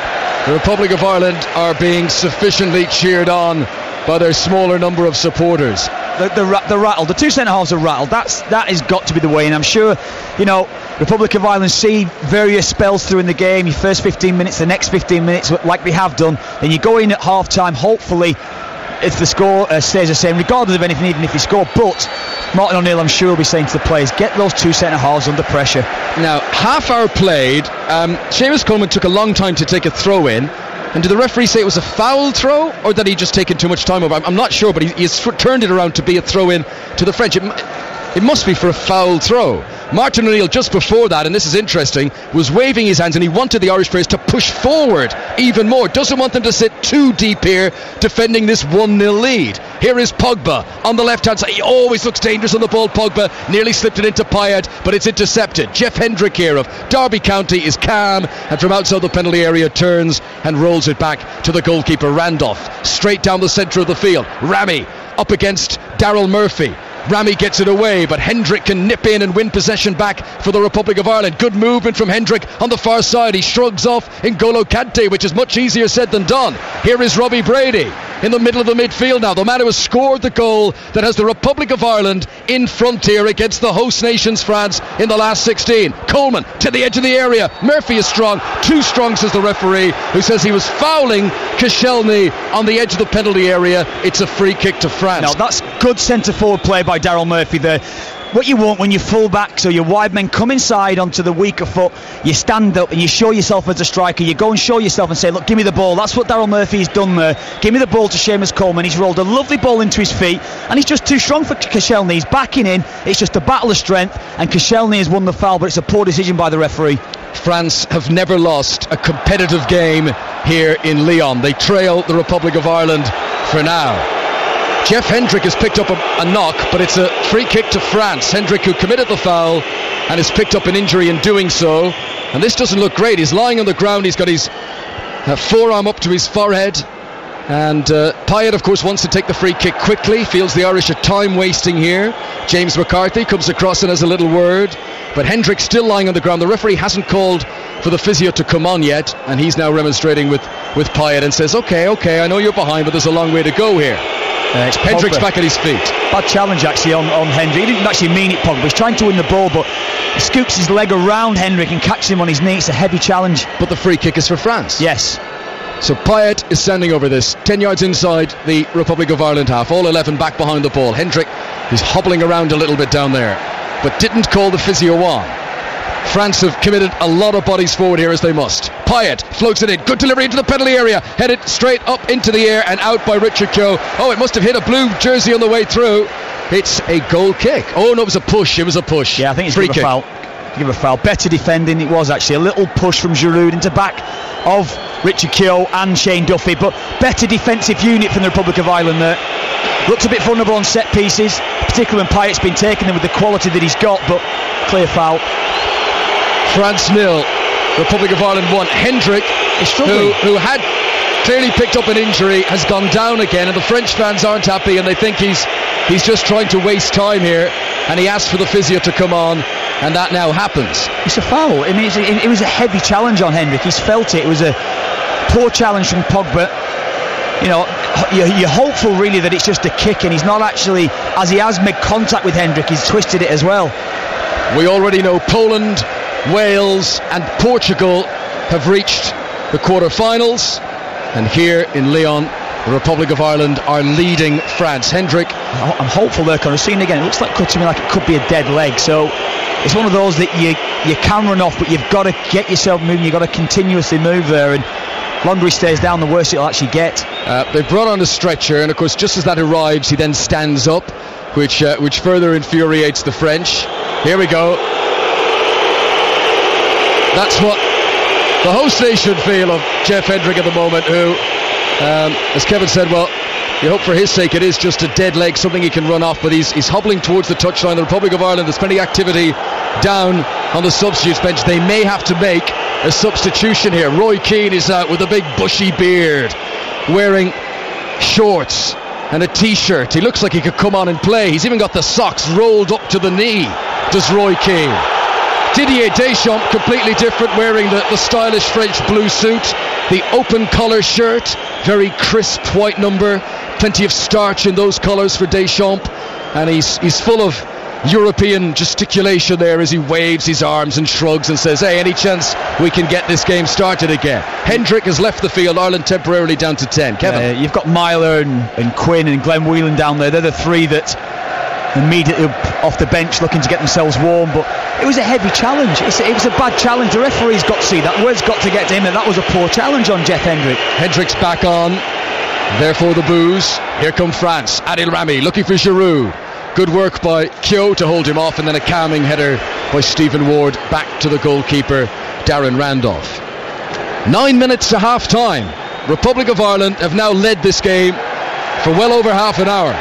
the Republic of Ireland are being sufficiently cheered on by their smaller number of supporters. The rattle, the two centre halves are rattled. That has got to be the way, and I'm sure, you know, Republic of Ireland see various spells through in the game. Your first 15 minutes, the next 15 minutes, like they have done, then you go in at half time, hopefully, if the score stays the same, regardless of anything, even if you score. But Martin O'Neill, I'm sure, will be saying to the players, get those two centre halves under pressure. Now, half hour played, Seamus Coleman took a long time to take a throw in. And did the referee say it was a foul throw, or that he just taken too much time over? I'm not sure, but he's turned it around to be a throw in to the French. It must be for a foul throw. Martin O'Neill, just before that, and this is interesting, was waving his hands, and he wanted the Irish players to push forward even more. Doesn't want them to sit too deep here defending this 1-0 lead. Here is Pogba on the left hand side. He always looks dangerous on the ball. Pogba nearly slipped it into Payet, but it's intercepted. Jeff Hendrick here of Derby County is calm, and from outside the penalty area turns and rolls it back to the goalkeeper Randolph. Straight down the centre of the field. Rami up against Daryl Murphy. Rami gets it away, but Hendrick can nip in and win possession back for the Republic of Ireland. Good movement from Hendrick on the far side. He shrugs off N'Golo Kante, which is much easier said than done. Here is Robbie Brady in the middle of the midfield now. The man who has scored the goal that has the Republic of Ireland in front here against the host nations France in the last 16. Coleman to the edge of the area. Murphy is strong. Too strong, says the referee, who says he was fouling Koscielny on the edge of the penalty area. It's a free kick to France. Now that's good centre forward play by Daryl Murphy there. What you want when your full-backs or your wide men come inside onto the weaker foot, you stand up and you show yourself as a striker. You go and show yourself and say, look, give me the ball. That's what Daryl Murphy's done there. Give me the ball to Seamus Coleman. He's rolled a lovely ball into his feet, and he's just too strong for Koscielny. He's backing in. It's just a battle of strength, and Koscielny has won the foul, but it's a poor decision by the referee. France have never lost a competitive game here in Lyon. They trail the Republic of Ireland for now. Jeff Hendrick has picked up a knock, but it's a free kick to France. Hendrick, who committed the foul and has picked up an injury in doing so, and this doesn't look great. He's lying on the ground. He's got his forearm up to his forehead, and Payet, of course, wants to take the free kick quickly, feels the Irish are time wasting here. James McCarthy comes across and has a little word, but Hendrick's still lying on the ground. The referee hasn't called for the physio to come on yet, and he's now remonstrating with Payet and says, okay, I know you're behind, but there's a long way to go here. Hendrick's back at his feet. Bad challenge actually on Hendrick. He didn't actually mean it, Pogba. He's trying to win the ball, but he scoops his leg around Hendrick and catches him on his knee. It's a heavy challenge. But the free kick is for France. Yes. So Payet is standing over this, 10 yards inside the Republic of Ireland half. All 11 back behind the ball. Hendrick is hobbling around a little bit down there, but didn't call the physio on. France have committed a lot of bodies forward here, as they must. Payet floats it in. Good delivery into the penalty area. Headed straight up into the air and out by Richard Keogh. Oh, it must have hit a blue jersey on the way through. It's a goal kick. Oh, no, it was a push. It was a push. Yeah, I think it's free kick. Give a foul. Better defending. It was actually a little push from Giroud into back of Richard Keogh and Shane Duffy, but better defensive unit from the Republic of Ireland there. Looks a bit vulnerable on set pieces, particularly when Payet's been taking them with the quality that he's got, but clear foul. France 0, Republic of Ireland 1. Hendrick, who had clearly picked up an injury, has gone down again, and the French fans aren't happy, and they think he's He's just trying to waste time here, and he asked for the physio to come on, and that now happens. It's a foul. I mean, it was a heavy challenge on Hendrick. He's felt it. It was a poor challenge from Pogba. You know, you're hopeful really that it's just a kick, and he's not actually, as he has made contact with Hendrick, he's twisted it as well. We already know Poland, Wales and Portugal have reached the quarter-finals, and here in Lyon the Republic of Ireland are leading France. Hendrick, I'm hopeful there, Conor. Seeing again, it looks to me like it could be a dead leg, so it's one of those that you can run off, but you've got to get yourself moving. You've got to continuously move there, and the longer he stays down, the worse it'll actually get. They've brought on a stretcher, and of course just as that arrives he then stands up, which further infuriates the French. Here we go. That's what the host nation feel of Jeff Hendrick at the moment, who, as Kevin said, well, you hope for his sake it is just a dead leg, something he can run off, but he's hobbling towards the touchline. The Republic of Ireland, there's plenty of activity down on the substitutes bench. They may have to make a substitution here. Roy Keane is out with a big bushy beard, wearing shorts and a t-shirt. He looks like he could come on and play. He's even got the socks rolled up to the knee, does Roy Keane. Didier Deschamps, completely different, wearing the stylish French blue suit, the open collar shirt, very crisp white number, plenty of starch in those colours for Deschamps, and he's full of European gesticulation there as he waves his arms and shrugs and says, hey, any chance we can get this game started again? Hendrick has left the field, Ireland temporarily down to 10. Kevin? You've got Myler and Quinn and Glenn Whelan down there. They're the three that immediately off the bench looking to get themselves warm, but it was a heavy challenge. It was a bad challenge. The referee's got to see that. Word's got to get to him, and that was a poor challenge on Jeff Hendrick. Hendrick's back on, therefore the boos. Here come France. Adil Rami looking for Giroud. Good work by Keogh to hold him off, and then a calming header by Stephen Ward back to the goalkeeper Darren Randolph. 9 minutes to half time. Republic of Ireland have now led this game for well over half an hour.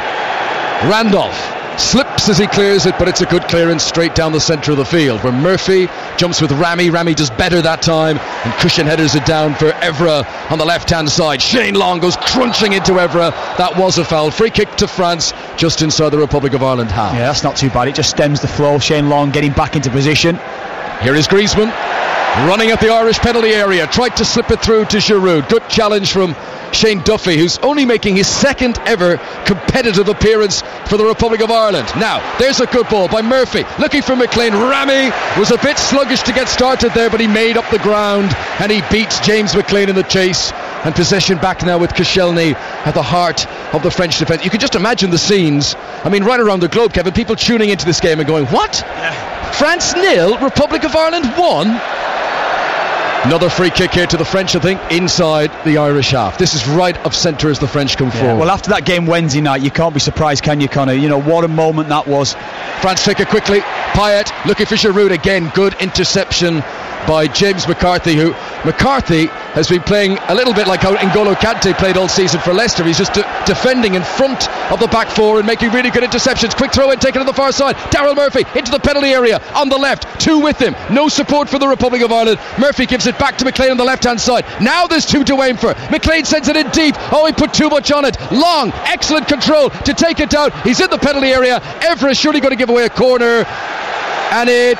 Randolph slips as he clears it, but it's a good clearance straight down the centre of the field, where Murphy jumps with Rami. Rami does better that time, and Cushion headers it down for Evra on the left hand side. Shane Long goes crunching into Evra. That was a foul. Free kick to France just inside the Republic of Ireland half. Yeah, that's not too bad. It just stems the flow. Shane Long getting back into position. Here is Griezmann running at the Irish penalty area, tried to slip it through to Giroud. Good challenge from Shane Duffy, who's only making his second ever competitive appearance for the Republic of Ireland. Now, there's a good ball by Murphy, looking for McLean. Rami was a bit sluggish to get started there, but he made up the ground and he beats James McLean in the chase. And possession back now with Koscielny at the heart of the French defence. You can just imagine the scenes, I mean, right around the globe, Kevin, people tuning into this game and going, what? Yeah. France 0, Republic of Ireland 1? Another free kick here to the French, I think, inside the Irish half. This is right of centre as the French come forward. Well, after that game Wednesday night, you can't be surprised, can you, Conor? You know, what a moment that was. France take it quickly. Payet looking for Giroud again. Good interception by James McCarthy, who McCarthy has been playing a little bit like how N'Golo Kante played all season for Leicester. He's just defending in front of the back four and making really good interceptions. Quick throw in taken on the far side. Daryl Murphy into the penalty area on the left. Two with him. No support for the Republic of Ireland. Murphy gives it back to McLean on the left hand side. Now there's two to aim for. McLean sends it in deep. Oh, he put too much on it. Long, excellent control to take it down. He's in the penalty area. Evra is surely going to give away a corner, and it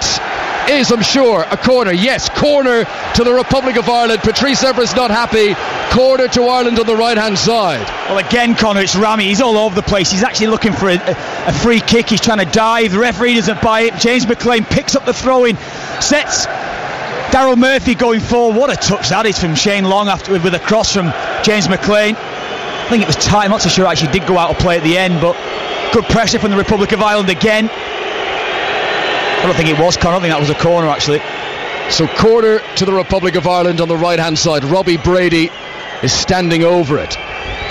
is, I'm sure, a corner. Yes, corner to the Republic of Ireland. Patrice Evra's not happy. Corner to Ireland on the right hand side. Well, again, Conor, it's Rami. He's all over the place. He's actually looking for a free kick. He's trying to dive. The referee doesn't buy it. James McLean picks up the throw-in, sets Daryl Murphy going forward. What a touch that is from Shane Long after with a cross from James McLean. I think it was tight. I'm not so sure it actually did go out of play at the end, but good pressure from the Republic of Ireland again. I don't think it was, Conor. I think that was a corner, actually. So corner to the Republic of Ireland on the right hand side. Robbie Brady is standing over it.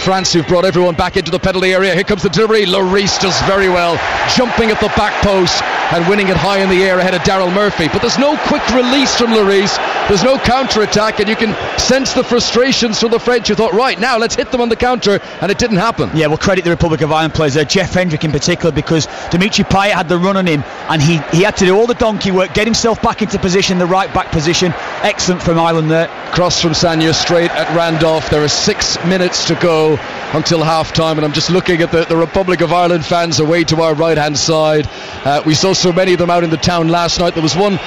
France, who've brought everyone back into the penalty area. Here comes the delivery. Lloris does very well, jumping at the back post and winning it high in the air ahead of Daryl Murphy. But there's no quick release from Lloris. There's no counter-attack, and you can sense the frustrations from the French who thought, right, now let's hit them on the counter, and it didn't happen. Yeah, we'll credit the Republic of Ireland players there, Jeff Hendrick in particular, because Dimitri Payet had the run on him, and he had to do all the donkey work, get himself back into position, the right back position. Excellent from Ireland there. Cross from Sagna straight at Randolph. There are 6 minutes to go until half-time, and I'm just looking at the Republic of Ireland fans away to our right-hand side. We saw so many of them out in the town last night. There was one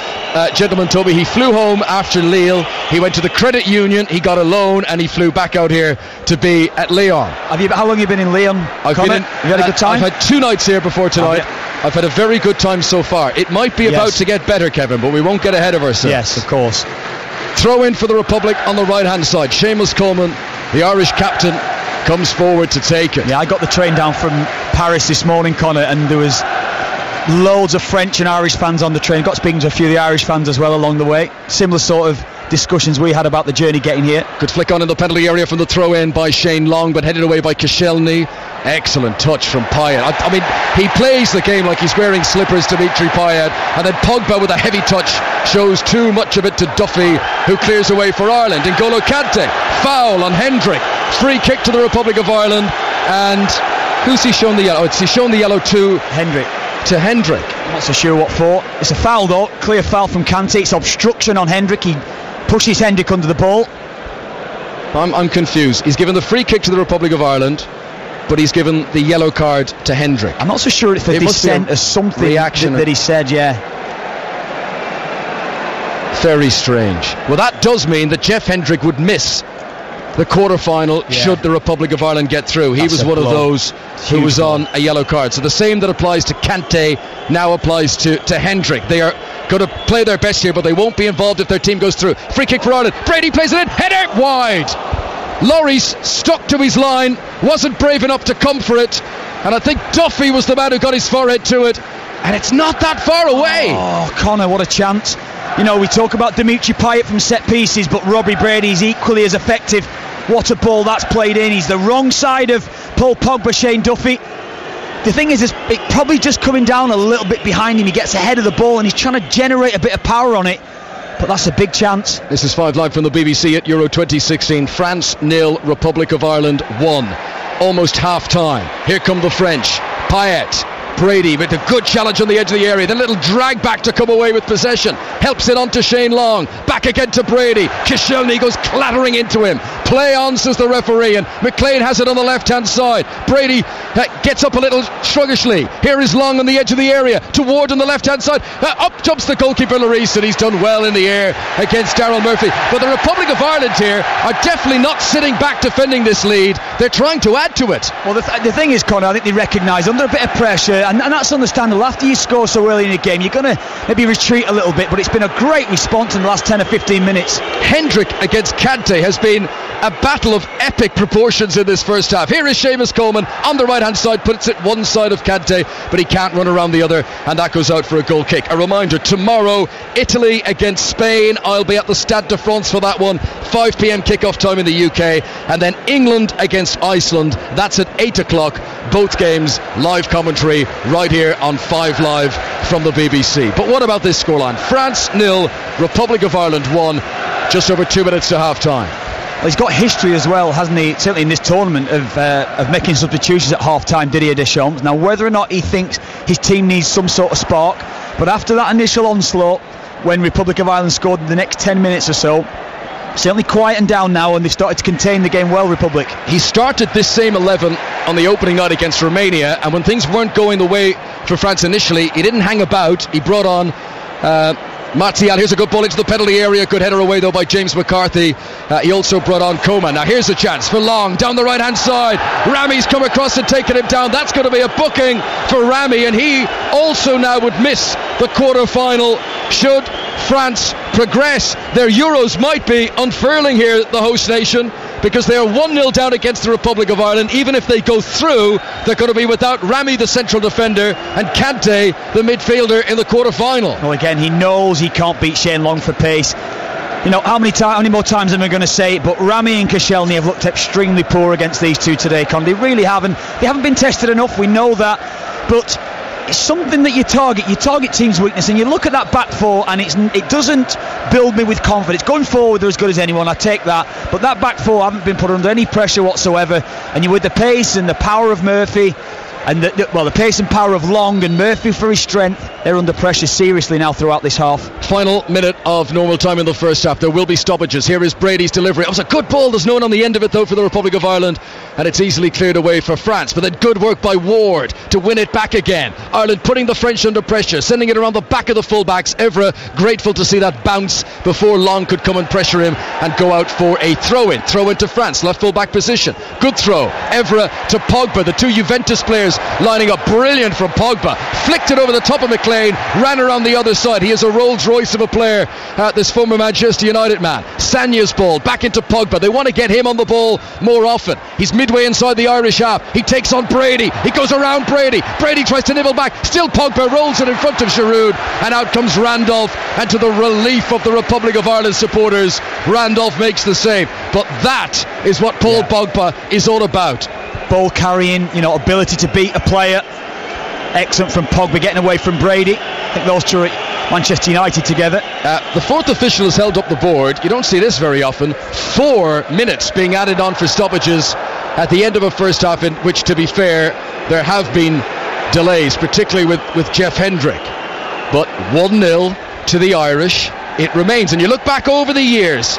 gentleman told me he flew home after Lille, he went to the credit union, he got a loan, and he flew back out here to be at Lyon. How long have you been in Lyon? Have you had a good time? I've had 2 nights here before tonight. I've had a very good time so far. It might be about to get better, Kevin, but we won't get ahead of ourselves. Yes, of course. Throw in for the Republic on the right-hand side. Seamus Coleman, the Irish captain, comes forward to take it. Yeah, I got the train down from Paris this morning, Connor, and there was loads of French and Irish fans on the train. Got speaking to a few of the Irish fans as well along the way. Similar sort of discussions we had about the journey getting here. Good flick on in the penalty area from the throw-in by Shane Long, but headed away by Koscielny. Excellent touch from Payet. I mean, he plays the game like he's wearing slippers, Dimitri Payet, and then Pogba with a heavy touch shows too much of it to Duffy, who clears away for Ireland. N'Golo Kante, foul on Hendrick. Free kick to the Republic of Ireland, and who's he shown the yellow? He's shown the yellow to Hendrick. I'm not so sure what for. It's a foul though, clear foul from Kante. It's obstruction on Hendrick. He pushes Hendrick under the ball. I'm confused. He's given the free kick to the Republic of Ireland, but he's given the yellow card to Hendrick. I'm not so sure it's for dissent or something reaction that he said, Very strange. Well, that does mean that Jeff Hendrick would miss the quarter-final should the Republic of Ireland get through. He was one of those who was on a yellow card. So the same that applies to Kante now applies to Hendrick. They are going to play their best here, but they won't be involved if their team goes through. Free kick for Ireland. Brady plays it in. Header wide. Lloris stuck to his line, wasn't brave enough to come for it, and I think Duffy was the man who got his forehead to it, and it's not that far away. Oh, Connor, what a chance. You know, we talk about Dimitri Payet from set pieces, but Robbie Brady is equally as effective. What a ball that's played in. He's the wrong side of Paul Pogba, Shane Duffy. The thing is, it probably just coming down a little bit behind him. He gets ahead of the ball and he's trying to generate a bit of power on it, but that's a big chance. This is 5 Live from the BBC at Euro 2016. France 0, Republic of Ireland 1. Almost half time. Here come the French. Payet, Brady with a good challenge on the edge of the area, then a little drag back to come away with possession, helps it on to Shane Long, back again to Brady. Koscielny goes clattering into him. Play on, says the referee, and McLean has it on the left hand side. Brady gets up a little sluggishly. Here is Long on the edge of the area to Ward on the left hand side. Up jumps the goalkeeper Lloris, and he's done well in the air against Daryl Murphy. But the Republic of Ireland here are definitely not sitting back defending this lead. They're trying to add to it. Well, the thing is, Conor, I think they recognise under a bit of pressure, and that's understandable. After you score so early in the game, you're going to maybe retreat a little bit, but it's been a great response in the last 10 or 15 minutes. Hendrick against Kante has been a battle of epic proportions in this first half. Here is Seamus Coleman on the right hand side, puts it one side of Kante, but he can't run around the other, and that goes out for a goal kick. A reminder, tomorrow Italy against Spain. I'll be at the Stade de France for that one. 5 p.m. kickoff time in the UK, and then England against Iceland. That's at 8 o'clock. Both games live commentary right here on 5 Live from the BBC. But what about this scoreline? France 0, Republic of Ireland 1, just over 2 minutes to half time. Well, he's got history as well, hasn't he, certainly in this tournament, of making substitutions at half time, Didier Deschamps. Now, whether or not he thinks his team needs some sort of spark, but after that initial onslaught, when Republic of Ireland scored in the next 10 minutes or so, certainly quietened down now, and they've started to contain the game well, Republic. He started this same 11 on the opening night against Romania, and when things weren't going the way for France initially, he didn't hang about. He brought on Martial. Here's a good ball into the penalty area. Good header away though by James McCarthy. He also brought on Coman. Now here's a chance for Long down the right hand side. Ramy's come across and taken him down. That's going to be a booking for Ramy, and he also now would miss the quarter final should France progress. Their Euros might be unfurling here, the host nation, because they are 1-0 down against the Republic of Ireland. Even if they go through, they're going to be without Ramy, the central defender, and Kante, the midfielder, in the quarter-final. Well, again, he knows he can't beat Shane Long for pace. You know, how many more times am I going to say it? But Ramy and Koscielny have looked extremely poor against these two today, Con. They really haven't. They haven't been tested enough, we know that. But it's something that you target teams' weakness, and you look at that back four, and it doesn't build me with confidence. Going forward, they're as good as anyone, I take that, but that back four haven't been put under any pressure whatsoever, and you're with the pace and the power of Murphy, and the pace and power of Long, and Murphy for his strength, they're under pressure seriously now throughout this half. Final minute of normal time in the first half. There will be stoppages. Here is Brady's delivery. It was a good ball. There's no one on the end of it though for the Republic of Ireland, and it's easily cleared away for France. But then good work by Ward to win it back again. Ireland putting the French under pressure, sending it around the back of the fullbacks. Evra grateful to see that bounce before Long could come and pressure him and go out for a throw-in to France, left fullback position. Good throw. Evra to Pogba, the two Juventus players lining up. Brilliant from Pogba. Flicked it over the top of McLean, ran around the other side. He is a Rolls Royce of a player, this former Manchester United man. Sanya's ball back into Pogba. They want to get him on the ball more often. He's midway inside the Irish half. He takes on Brady. He goes around Brady. Brady tries to nibble back. Still Pogba rolls it in front of Giroud, and out comes Randolph, and to the relief of the Republic of Ireland supporters, Randolph makes the save. But that is what Paul Pogba is all about. Ball carrying, ability to beat a player. Excellent from Pogba, getting away from Brady. I think those two are at Manchester United together. The fourth official has held up the board. You don't see this very often. 4 minutes being added on for stoppages at the end of a first half, in which, to be fair, there have been delays, particularly with Jeff Hendrick. But 1-0 to the Irish it remains. And you look back over the years,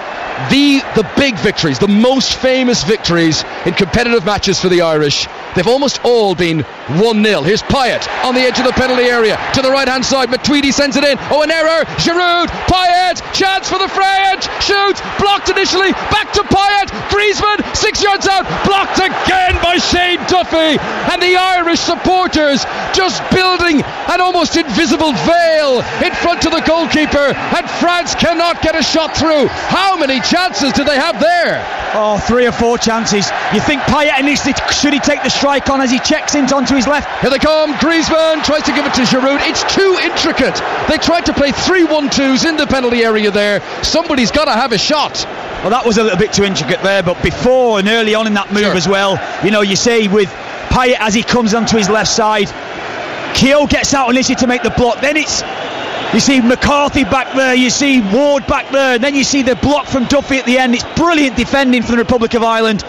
the big victories, the most famous victories in competitive matches for the Irish, they've almost all been 1-0. Here's Payet on the edge of the penalty area to the right hand side. Matuidi sends it in. Oh, an error. Giroud, Payet, chance for the French, shoots, blocked initially, back to Payet, Griezmann 6 yards out, blocked again by Shane Duffy, and the Irish supporters just building an almost invisible veil in front of the goalkeeper, and France cannot get a shot through. How many chances do they have there? Oh, 3 or 4 chances. You think Payet initially, should he take the strike on as he checks in onto his left? Here they come. Griezmann tries to give it to Giroud. It's too intricate. They tried to play 3-1-2s in the penalty area there. Somebody's got to have a shot. Well, that was a little bit too intricate there, but before and early on in that move as well, you see with Payet as he comes onto his left side, Keogh gets out initially to make the block. Then you see McCarthy back there, you see Ward back there, and then you see the block from Duffy at the end. It's brilliant defending from the Republic of Ireland.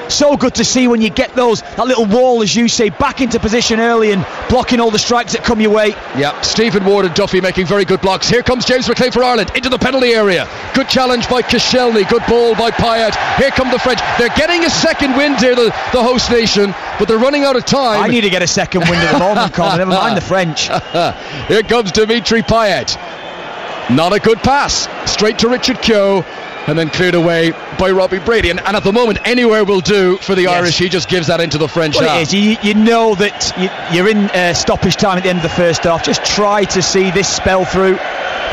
So good to see when you get that little wall, as you say, back into position early and blocking all the strikes that come your way. Yeah, Stephen Ward and Duffy making very good blocks. Here comes James McLean for Ireland into the penalty area. Good challenge by Koscielny, good ball by Payet. Here come the French. They're getting a second wind here, the host nation, but they're running out of time. I need to get a second wind at the moment, Conor. Never mind the French. Here comes Dimitri Payet. Not a good pass. Straight to Richard Keogh, and then cleared away by Robbie Brady. And at the moment, anywhere will do for the Irish. He just gives that into the French half. It is. You know that you're in stoppage time at the end of the first half. Just try to see this spell through.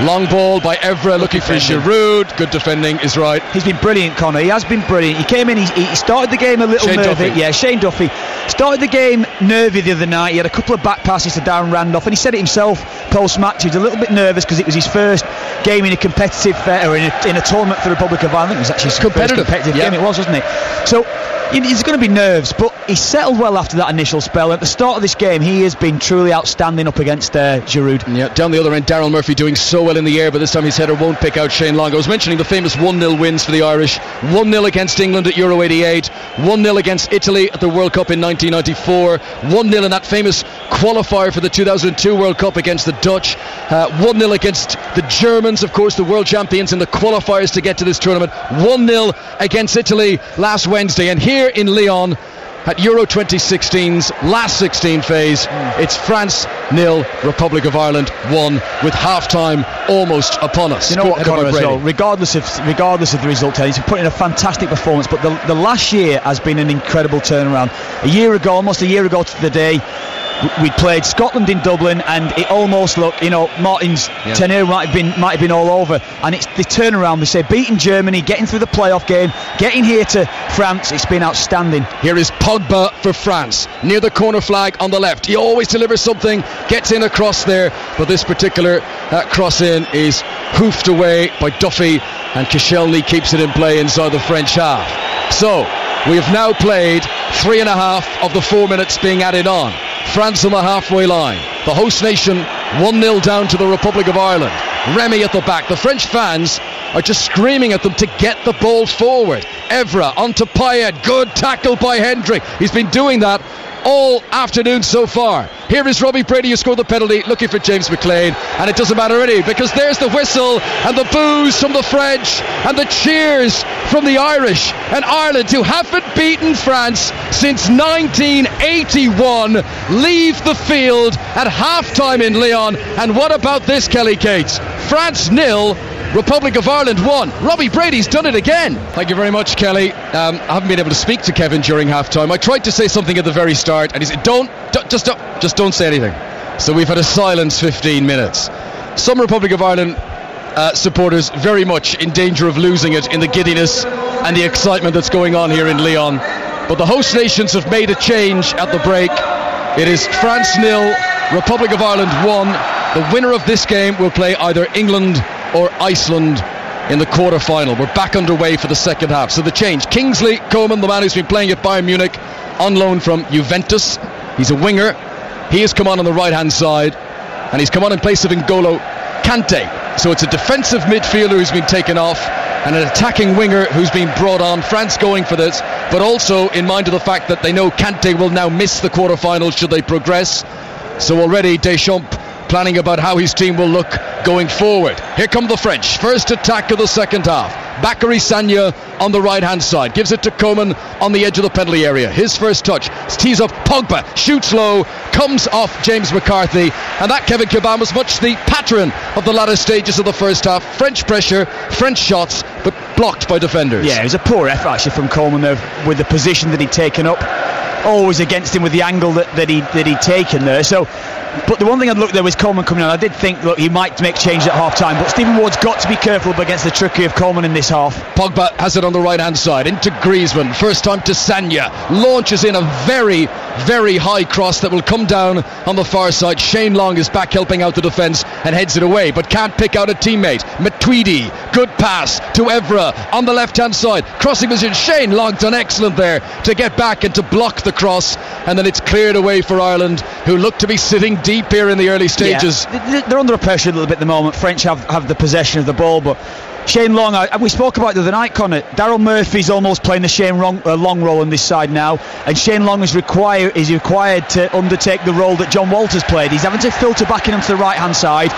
Long ball by Evra, looking for Giroud. Good defending is right. He's been brilliant, Conor. He has been brilliant. He came in, he started the game a little nervy. Duffy. Yeah, Shane Duffy started the game nervy the other night. He had a couple of back passes to Darren Randolph, and he said it himself post-match. He was a little bit nervous because it was his first game in a competitive or in a tournament for the Republic of Ireland. I think it was actually his first competitive game. It was, wasn't it? So he's going to be nerves, but he settled well after that initial spell. At the start of this game, he has been truly outstanding up against Giroud. Yeah, down the other end, Daryl Murphy doing so well in the air, but this time his header won't pick out Shane Long. I was mentioning the famous 1-0 wins for the Irish. 1-0 against England at Euro 88, 1-0 against Italy at the World Cup in 1994, 1-0 in that famous qualifier for the 2002 World Cup against the Dutch, 1-0 against the Germans, of course, the world champions in the qualifiers to get to this tournament, 1-0 against Italy last Wednesday. And here in Lyon at Euro 2016's last 16 phase, it's France 0, Republic of Ireland 1, with half-time almost upon us. You know what, Conor, as well, regardless of the result, he's put in a fantastic performance, but the last year has been an incredible turnaround. Almost a year ago to the day, we played Scotland in Dublin, and it almost looked, Martin's tenure might have been all over, and it's the turnaround. They say beating Germany, getting through the playoff game, getting here to France, it's been outstanding. Here is Pogba for France, near the corner flag on the left. He always delivers something, gets in across there, but this particular cross in is hoofed away by Duffy, and Koscielny keeps it in play inside the French half. So we have now played 3.5 of the 4 minutes being added on. France on the halfway line. The host nation 1-0 down to the Republic of Ireland. Remy at the back. The French fans are just screaming at them to get the ball forward. Evra onto Payet. Good tackle by Hendrick. He's been doing that all afternoon so far. Here is Robbie Brady, who scored the penalty, looking for James McLean, and it doesn't matter any, because there's the whistle and the boos from the French and the cheers from the Irish. And Ireland, who haven't beaten France since 1981, leave the field at half-time in Lyon. And what about this, Kelly Cates? France 0, Republic of Ireland 1. Robbie Brady's done it again. Thank you very much, Kelly. I haven't been able to speak to Kevin during half-time. I tried to say something at the very start, and he said, just don't say anything. So we've had a silence 15 minutes. Some Republic of Ireland supporters very much in danger of losing it in the giddiness and the excitement that's going on here in Lyon. But the host nations have made a change at the break. It is France 0, Republic of Ireland 1. The winner of this game will play either England or Iceland in the quarter-final. We're back underway for the second half. So the change: Kingsley Coman, the man who's been playing at Bayern Munich, on loan from Juventus. He's a winger. He has come on the right-hand side, and he's come on in place of N'Golo Kante. So it's a defensive midfielder who's been taken off and an attacking winger who's been brought on. France going for this, but also in mind of the fact that they know Kante will now miss the quarter-final should they progress. So already Deschamps planning about how his team will look going forward. Here come the French. First attack of the second half. Bacary Sagna on the right hand side, gives it to Coman on the edge of the penalty area. His first touch, tees up Pogba, shoots low, comes off James McCarthy, and that, Kevin Kilbane, was much the pattern of the latter stages of the first half. French pressure, French shots, but blocked by defenders. Yeah, it was a poor effort actually from Coman there, with the position that he'd taken up, always against him with the angle that he'd taken there. So, but the one thing I'd look there was Coman coming on. I did think, look, he might make change at half time, but Stephen Ward's got to be careful against the trickery of Coman in this half. Pogba has it on the right hand side into Griezmann, first time to Sagna, launches in a very, very high cross that will come down on the far side. Shane Long is back helping out the defence and heads it away, but can't pick out a teammate. Matuidi, good pass to Evra on the left hand side, crossing position. Shane Long done excellent there to get back and to block the cross, and then it's cleared away for Ireland, who look to be sitting deep here in the early stages. Yeah, they're under pressure a little bit at the moment. French have the possession of the ball, but Shane Long, we spoke about it the other night, Connor. Daryl Murphy's almost playing the Shane Long role on this side now, and Shane Long is required to undertake the role that John Walters played. He's having to filter back in onto the right hand side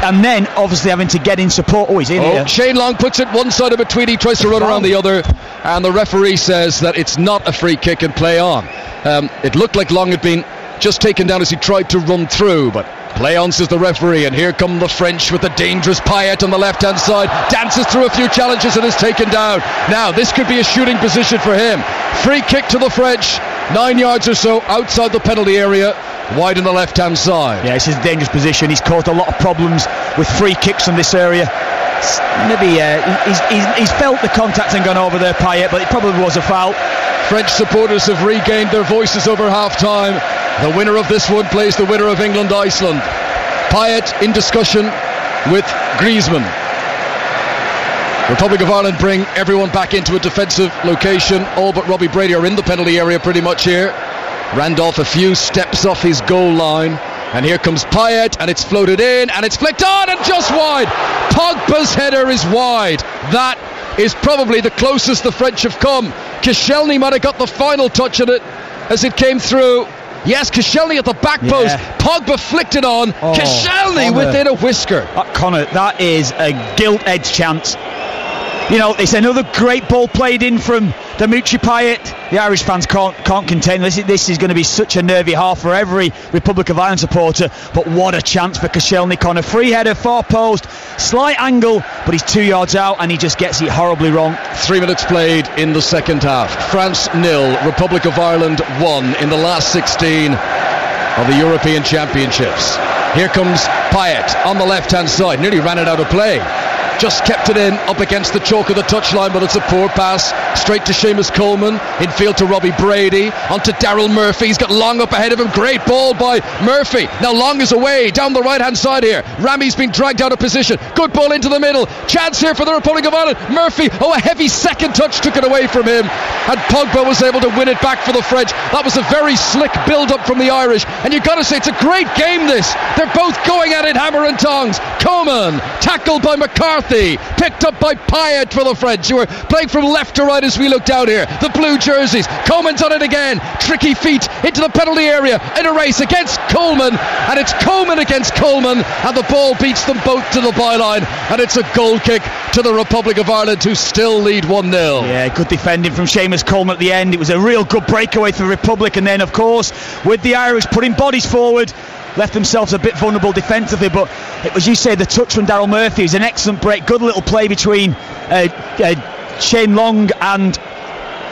and then obviously having to get in support. Oh, he's in here. Shane Long puts it one side of Matuidi, tries to run around the other, and the referee says that it's not a free kick and play on. It looked like Long had been just taken down as he tried to run through, but play on, says the referee. And here come the French with the dangerous Payet on the left hand side, dances through a few challenges and is taken down. Now this could be a shooting position for him. Free kick to the French, 9 yards or so outside the penalty area, wide on the left hand side. Yeah, it's his dangerous position. He's caused a lot of problems with free kicks from this area. Maybe he's felt the contact and gone over there, Payet, but it probably was a foul. French supporters have regained their voices over half time. The winner of this one plays the winner of England-Iceland. Payet in discussion with Griezmann. Republic of Ireland bring everyone back into a defensive location. All but Robbie Brady are in the penalty area pretty much here. Randolph a few steps off his goal line. And here comes Payet, and it's floated in, and it's flicked on, and just wide. Pogba's header is wide. That is probably the closest the French have come. Koscielny might have got the final touch on it as it came through. Yes, Koscielny at the back post. Pogba flicked it on. Koscielny within a whisker. Connor, that is a gilt-edged chance. You know, it's another great ball played in from Dimitri Payet. The Irish fans can't contain this. This is going to be such a nervy half for every Republic of Ireland supporter. But what a chance for Koscielny, Connor. Free header, far post, slight angle, but he's 2 yards out and he just gets it horribly wrong. 3 minutes played in the second half. France 0, Republic of Ireland 1 in the last 16 of the European Championships. Here comes Payet on the left-hand side. Nearly ran it out of play. just kept it in up against the choke of the touchline, but it's a poor pass straight to Seamus Coleman, infield to Robbie Brady, onto Daryl Murphy. He's got Long up ahead of him. Great ball by Murphy. Now Long is away down the right hand side here. Ramy's been dragged out of position. Good ball into the middle. Chance here for the Republic of Ireland. Murphy, a heavy second touch took it away from him, and Pogba was able to win it back for the French. That was a very slick build up from the Irish, and you've got to say it's a great game this. They're both going at it hammer and tongs. Coman tackled by McCarthy, picked up by Payet for the French, who are playing from left to right as we look down here. The blue jerseys. Coman's on it again. Tricky feet into the penalty area in a race against Coleman, and it's Coman against Coleman, and the ball beats them both to the byline, and it's a goal kick to the Republic of Ireland, who still lead 1-0. Yeah, good defending from Seamus Coleman at the end. It was a real good breakaway for the Republic, and then of course with the Irish putting bodies forward, left themselves a bit vulnerable defensively. But it was, you say, the touch from Daryl Murphy. It was an excellent break, good little play between Shane Long and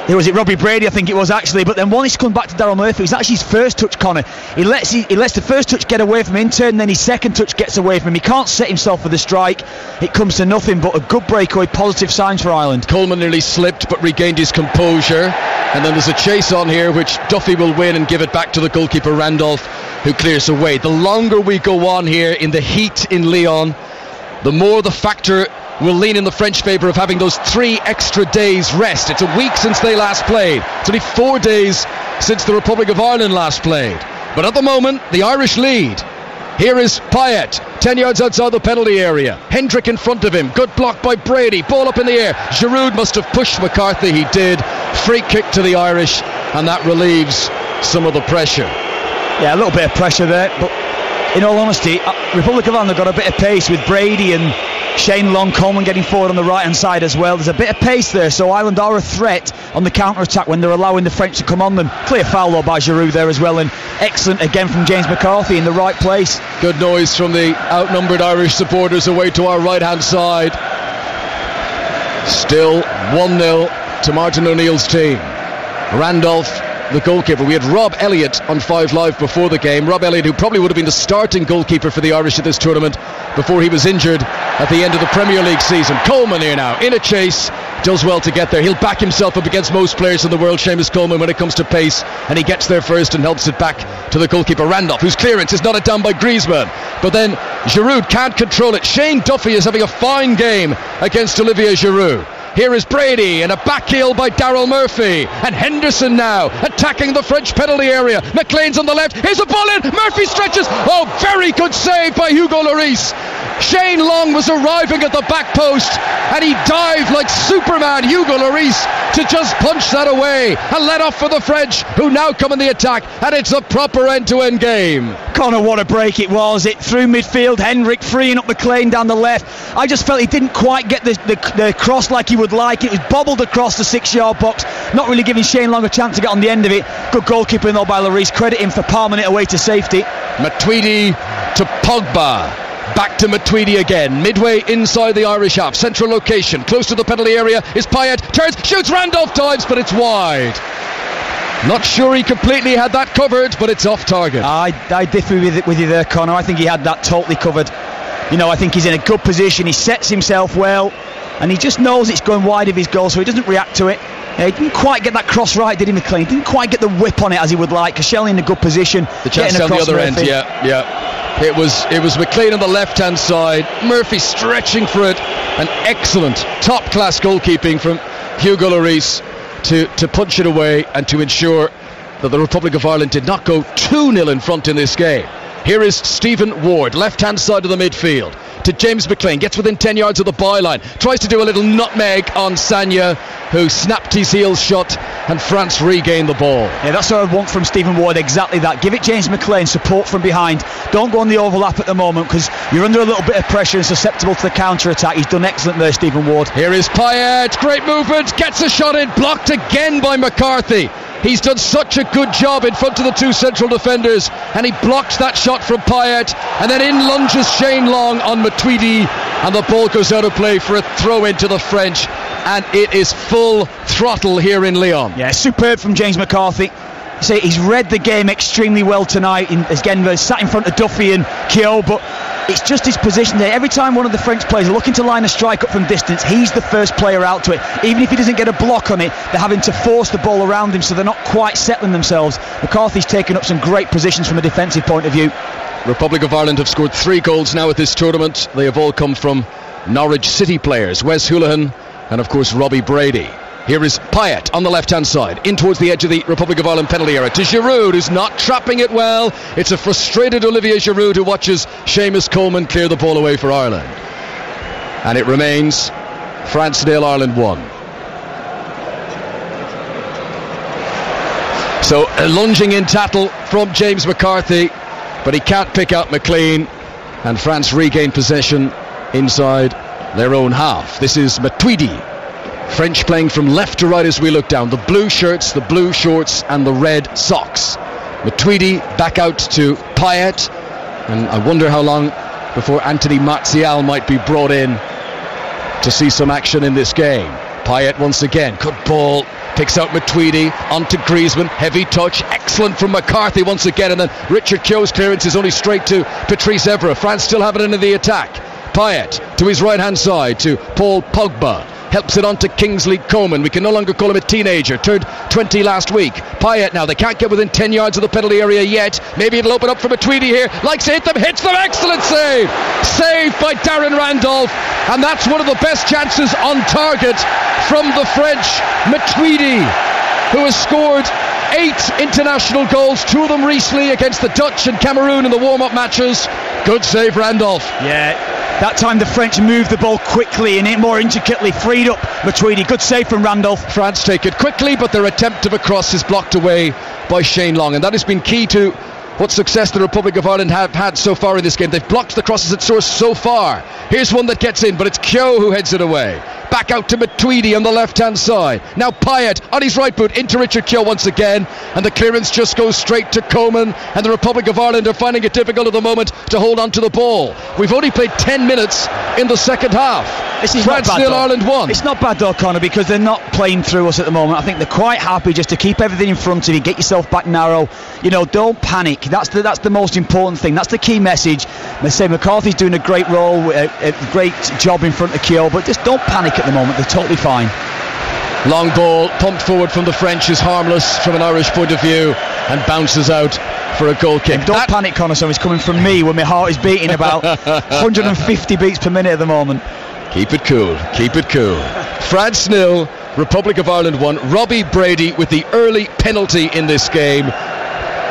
Robbie Brady, I think it was actually. But then once he's come back to Daryl Murphy, it's actually his first touch, Connor. He lets the first touch get away from him in turn, and then his second touch gets away from him. He can't set himself for the strike. It comes to nothing, but a good breakaway, positive signs for Ireland. Coleman nearly slipped but regained his composure, and then there's a chase on here which Duffy will win and give it back to the goalkeeper Randolph, who clears away. The longer we go on here in the heat in Lyon, the more the factor will lean in the French favour of having those 3 extra days rest. It's a week since they last played. It's only 4 days since the Republic of Ireland last played. But at the moment, the Irish lead. Here is Payet, 10 yards outside the penalty area. Hendrick in front of him. Good block by Brady. Ball up in the air. Giroud must have pushed McCarthy. He did. Free kick to the Irish, and that relieves some of the pressure. Yeah, a little bit of pressure there, but in all honesty, Republic of Ireland have got a bit of pace with Brady and Shane Long, Coleman getting forward on the right hand side as well. There's a bit of pace there, so Ireland are a threat on the counter attack when they're allowing the French to come on them. Clear foul though by Giroud there as well, and excellent again from James McCarthy in the right place. Good noise from the outnumbered Irish supporters away to our right hand side. Still 1-0 to Martin O'Neill's team. Randolph, the goalkeeper. We had Rob Elliott on 5 Live before the game. Rob Elliott, who probably would have been the starting goalkeeper for the Irish at this tournament before he was injured at the end of the Premier League season. Coleman here now in a chase, does well to get there. He'll back himself up against most players in the world, Seamus Coleman, when it comes to pace, and he gets there first and helps it back to the goalkeeper Randolph, whose clearance is knotted down by Griezmann, but then Giroud can't control it. Shane Duffy is having a fine game against Olivier Giroud. Here is Brady, and a back heel by Daryl Murphy, and Henderson now attacking the French penalty area. McLean's on the left. Here's a ball in. Murphy stretches. Oh, very good save by Hugo Lloris. Shane Long was arriving at the back post, and he dived like Superman, Hugo Lloris, to just punch that away and let off for the French, who now come in the attack, and it's a proper end-to-end game. Connor, what a break it was. It through midfield, Hendrick freeing up McLean down the left. I just felt he didn't quite get the cross like he would like. It was bobbled across the 6-yard box, not really giving Shane Long a chance to get on the end of it. Good goalkeeping though by Lloris. Credit him for palming it away to safety. Matuidi to Pogba. Back to Matuidi again, midway inside the Irish half, central location, close to the penalty area is Payet, turns, shoots, Randolph dives, but it's wide. Not sure he completely had that covered, but it's off target. I differ with you there, Connor. I think he had that totally covered. You know, I think he's in a good position. He sets himself well, and he just knows it's going wide of his goal, so he doesn't react to it. He didn't quite get that cross right, did he, McLean? Didn't quite get the whip on it as he would like. Shelley in a good position. The chance down the other end, yeah. It was McLean on the left-hand side. Murphy stretching for it. An excellent, top-class goalkeeping from Hugo Lloris to punch it away and to ensure that the Republic of Ireland did not go 2-0 in front in this game. Here is Stephen Ward, left-hand side of the midfield, to James McLean, gets within 10 yards of the byline, tries to do a little nutmeg on Sagna, who snapped his heels shut, and France regained the ball. Yeah, that's what I want from Stephen Ward, exactly that. Give it James McLean, support from behind. Don't go on the overlap at the moment, because you're under a little bit of pressure and susceptible to the counter-attack. He's done excellent there, Stephen Ward. Here is Payet, great movement, gets a shot in, blocked again by McCarthy. He's done such a good job in front of the 2 central defenders, and he blocks that shot from Payet, and then in lunges Shane Long on Matuidi, and the ball goes out of play for a throw into the French, and it is full throttle here in Lyon. Yeah, superb from James McCarthy. say he's read the game extremely well tonight. Again, sat in front of Duffy and Keogh, but it's just his position there. Every time one of the French players are looking to line a strike up from distance, he's the first player out to it. Even if he doesn't get a block on it, they're having to force the ball around him, so they're not quite settling themselves. McCarthy's taken up some great positions from a defensive point of view. Republic of Ireland have scored 3 goals now at this tournament. They have all come from Norwich City players, Wes Hoolahan and of course Robbie Brady. Here is Payet on the left-hand side, in towards the edge of the Republic of Ireland penalty area, to Giroud, who's not trapping it well. It's a frustrated Olivier Giroud who watches Seamus Coleman clear the ball away for Ireland. And it remains France 0, Ireland 1. So a lunging in tattle from James McCarthy, but he can't pick out McLean, and France regain possession inside their own half. This is Matuidi. French playing from left to right as we look down. The blue shirts, the blue shorts and the red socks. Matuidi back out to Payet, and I wonder how long before Anthony Martial might be brought in to see some action in this game. Payet once again, good ball, picks out Matuidi, onto Griezmann, heavy touch, excellent from McCarthy once again, and then Richard Keogh's clearance is only straight to Patrice Evra. France still have it into the attack. Payet to his right hand side to Paul Pogba, helps it on to Kingsley Coman. We can no longer call him a teenager, turned 20 last week. Payet now, they can't get within 10 yards of the penalty area yet. Maybe it'll open up for Matuidi here, likes to hit them, hits them, excellent save! Saved by Darren Randolph, and that's one of the best chances on target from the French. Matuidi, who has scored 8 international goals, 2 of them recently against the Dutch and Cameroon in the warm-up matches. Good save, Randolph. Yeah, that time the French moved the ball quickly and it more intricately freed up Matuidi. Good save from Randolph. France take it quickly, but their attempt of a cross is blocked away by Shane Long, and that has been key to what success the Republic of Ireland have had so far in this game. They've blocked the crosses at source so far. Here's one that gets in, but it's Keogh who heads it away. Back out to Matuidi on the left-hand side. Now Payet on his right boot into Richard Keogh once again, and the clearance just goes straight to Coman, and the Republic of Ireland are finding it difficult at the moment to hold on to the ball. We've only played 10 minutes in the second half. France 0, Ireland 1. It's not bad though, Conor, because they're not playing through us at the moment. I think they're quite happy just to keep everything in front of you, get yourself back narrow. You know, don't panic. That's the most important thing. That's the key message. They say McCarthy's doing a great role, a great job in front of Keogh, but just don't panic at the moment. They're totally fine. Long ball pumped forward from the French is harmless from an Irish point of view and bounces out for a goal kick. Don't panic, Conor. So it's coming from me when my heart is beating about 150 beats per minute at the moment. Keep it cool, keep it cool. France 0, Republic of Ireland 1. Robbie Brady with the early penalty in this game.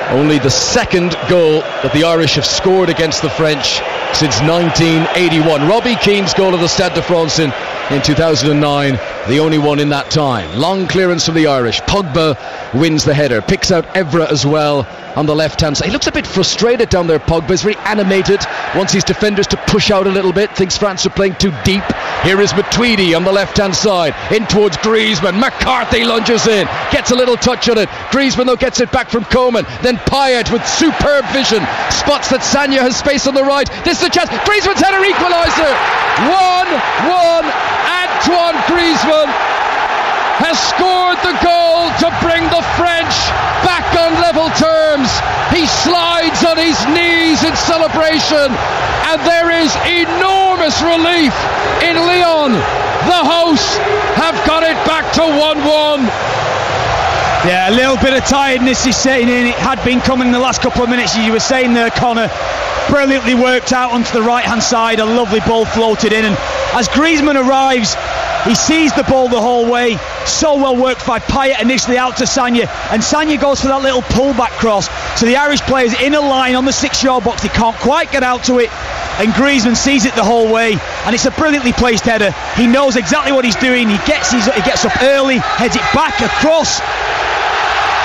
Only the second goal that the Irish have scored against the French since 1981. Robbie Keane's goal of the Stade de France in 2009, the only one in that time. Long clearance from the Irish. Pogba wins the header, picks out Evra as well on the left hand side. He looks a bit frustrated down there, Pogba. He's very animated, wants his defenders to push out a little bit, thinks France are playing too deep. Here is Matuidi on the left hand side, in towards Griezmann. McCarthy lunges in, gets a little touch on it. Griezmann though gets it back from Coman. Then Payet with superb vision spots that Sagna has space on the right. This is a chance. Griezmann's header equaliser. 1-1. Antoine Griezmann has scored the goal to bring the French back on level terms. He slides on his knees in celebration, and there is enormous relief in Lyon. The hosts have got it back to 1-1. Yeah, a little bit of tiredness is setting in. It had been coming in the last couple of minutes. You were saying there, Conor, brilliantly worked out onto the right hand side. A lovely ball floated in, and as Griezmann arrives, he sees the ball the whole way. So well worked by Payet initially out to Sagna, and Sagna goes for that little pullback cross. So the Irish players in a line on the 6-yard box. He can't quite get out to it, and Griezmann sees it the whole way, and it's a brilliantly placed header. He knows exactly what he's doing. He gets up early, heads it back across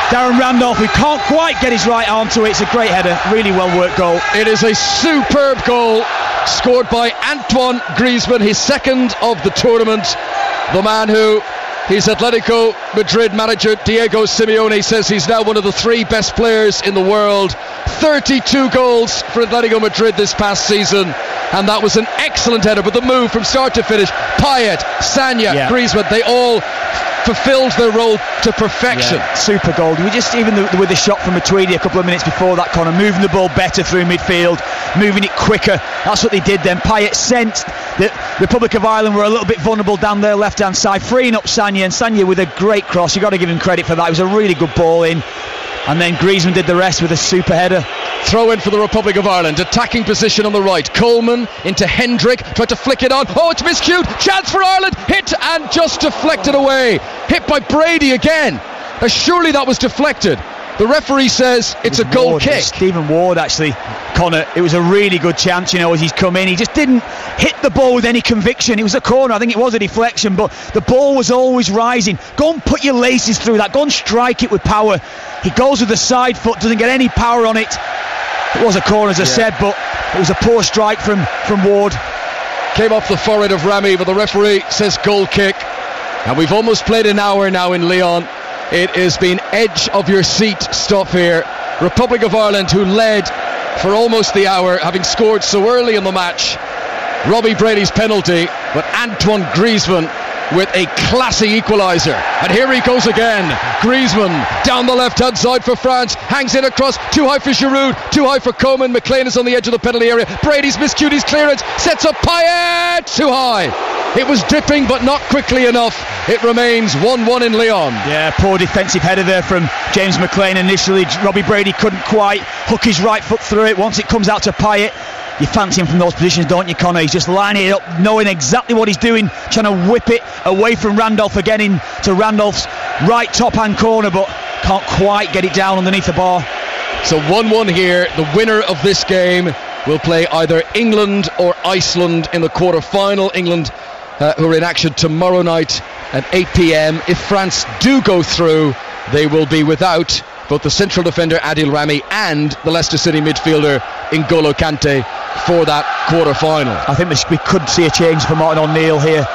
Darren Randolph, who can't quite get his right arm to it. It's a great header, really well worked goal. It is a superb goal scored by Antoine Griezmann, his second of the tournament. The man who his Atletico Madrid manager Diego Simeone says he's now one of the 3 best players in the world. 32 goals for Atletico Madrid this past season, and that was an excellent header. But the move from start to finish, Payet, Sagna, Griezmann, they all fulfilled their role to perfection. Yeah, super goal. We just, even with the shot from Matuidi a couple of minutes before that, Connor, moving the ball better through midfield, moving it quicker. That's what they did then. Payet sensed that Republic of Ireland were a little bit vulnerable down their left hand side, freeing up Sagna, and Sagna with a great cross. You've got to give him credit for that. It was a really good ball in, and then Griezmann did the rest with a super header. Throw in for the Republic of Ireland. Attacking position on the right. Coleman into Hendrick. Tried to flick it on. Oh, it's miscued. Chance for Ireland. Hit and just deflected away. Hit by Brady again. Surely that was deflected. The referee says it's a goal kick. Stephen Ward, actually, Connor. It was a really good chance, as he's come in. He just didn't hit the ball with any conviction. It was a corner. I think it was a deflection, but the ball was always rising. Go and put your laces through that. Go and strike it with power. He goes with the side foot, doesn't get any power on it. It was a corner, as I said, but it was a poor strike from Ward. Came off the forehead of Rami, but the referee says goal kick. And we've almost played an hour now in Lyon. It has been edge of your seat stuff here. Republic of Ireland, who led for almost the hour, having scored so early in the match. Robbie Brady's penalty, but Antoine Griezmann with a classy equaliser. And here he goes again. Griezmann down the left hand side for France, hangs in across, too high for Giroud, too high for Coman. McLean is on the edge of the penalty area. Brady's miscued his clearance, sets up Payet, too high. It was dipping, but not quickly enough. It remains 1-1 in Lyon. Yeah, poor defensive header there from James McLean initially. Robbie Brady couldn't quite hook his right foot through it. Once it comes out to Payet, you fancy him from those positions, don't you, Connor? He's just lining it up, knowing exactly what he's doing, trying to whip it away from Randolph, again into Randolph's right top hand corner, but can't quite get it down underneath the bar. So 1-1 here. The winner of this game will play either England or Iceland in the quarter-final. England, who are in action tomorrow night at 8 p.m. If France do go through, they will be without both the central defender Adil Rami and the Leicester City midfielder N'Golo Kante for that quarter-final. I think we could see a change for Martin O'Neill here,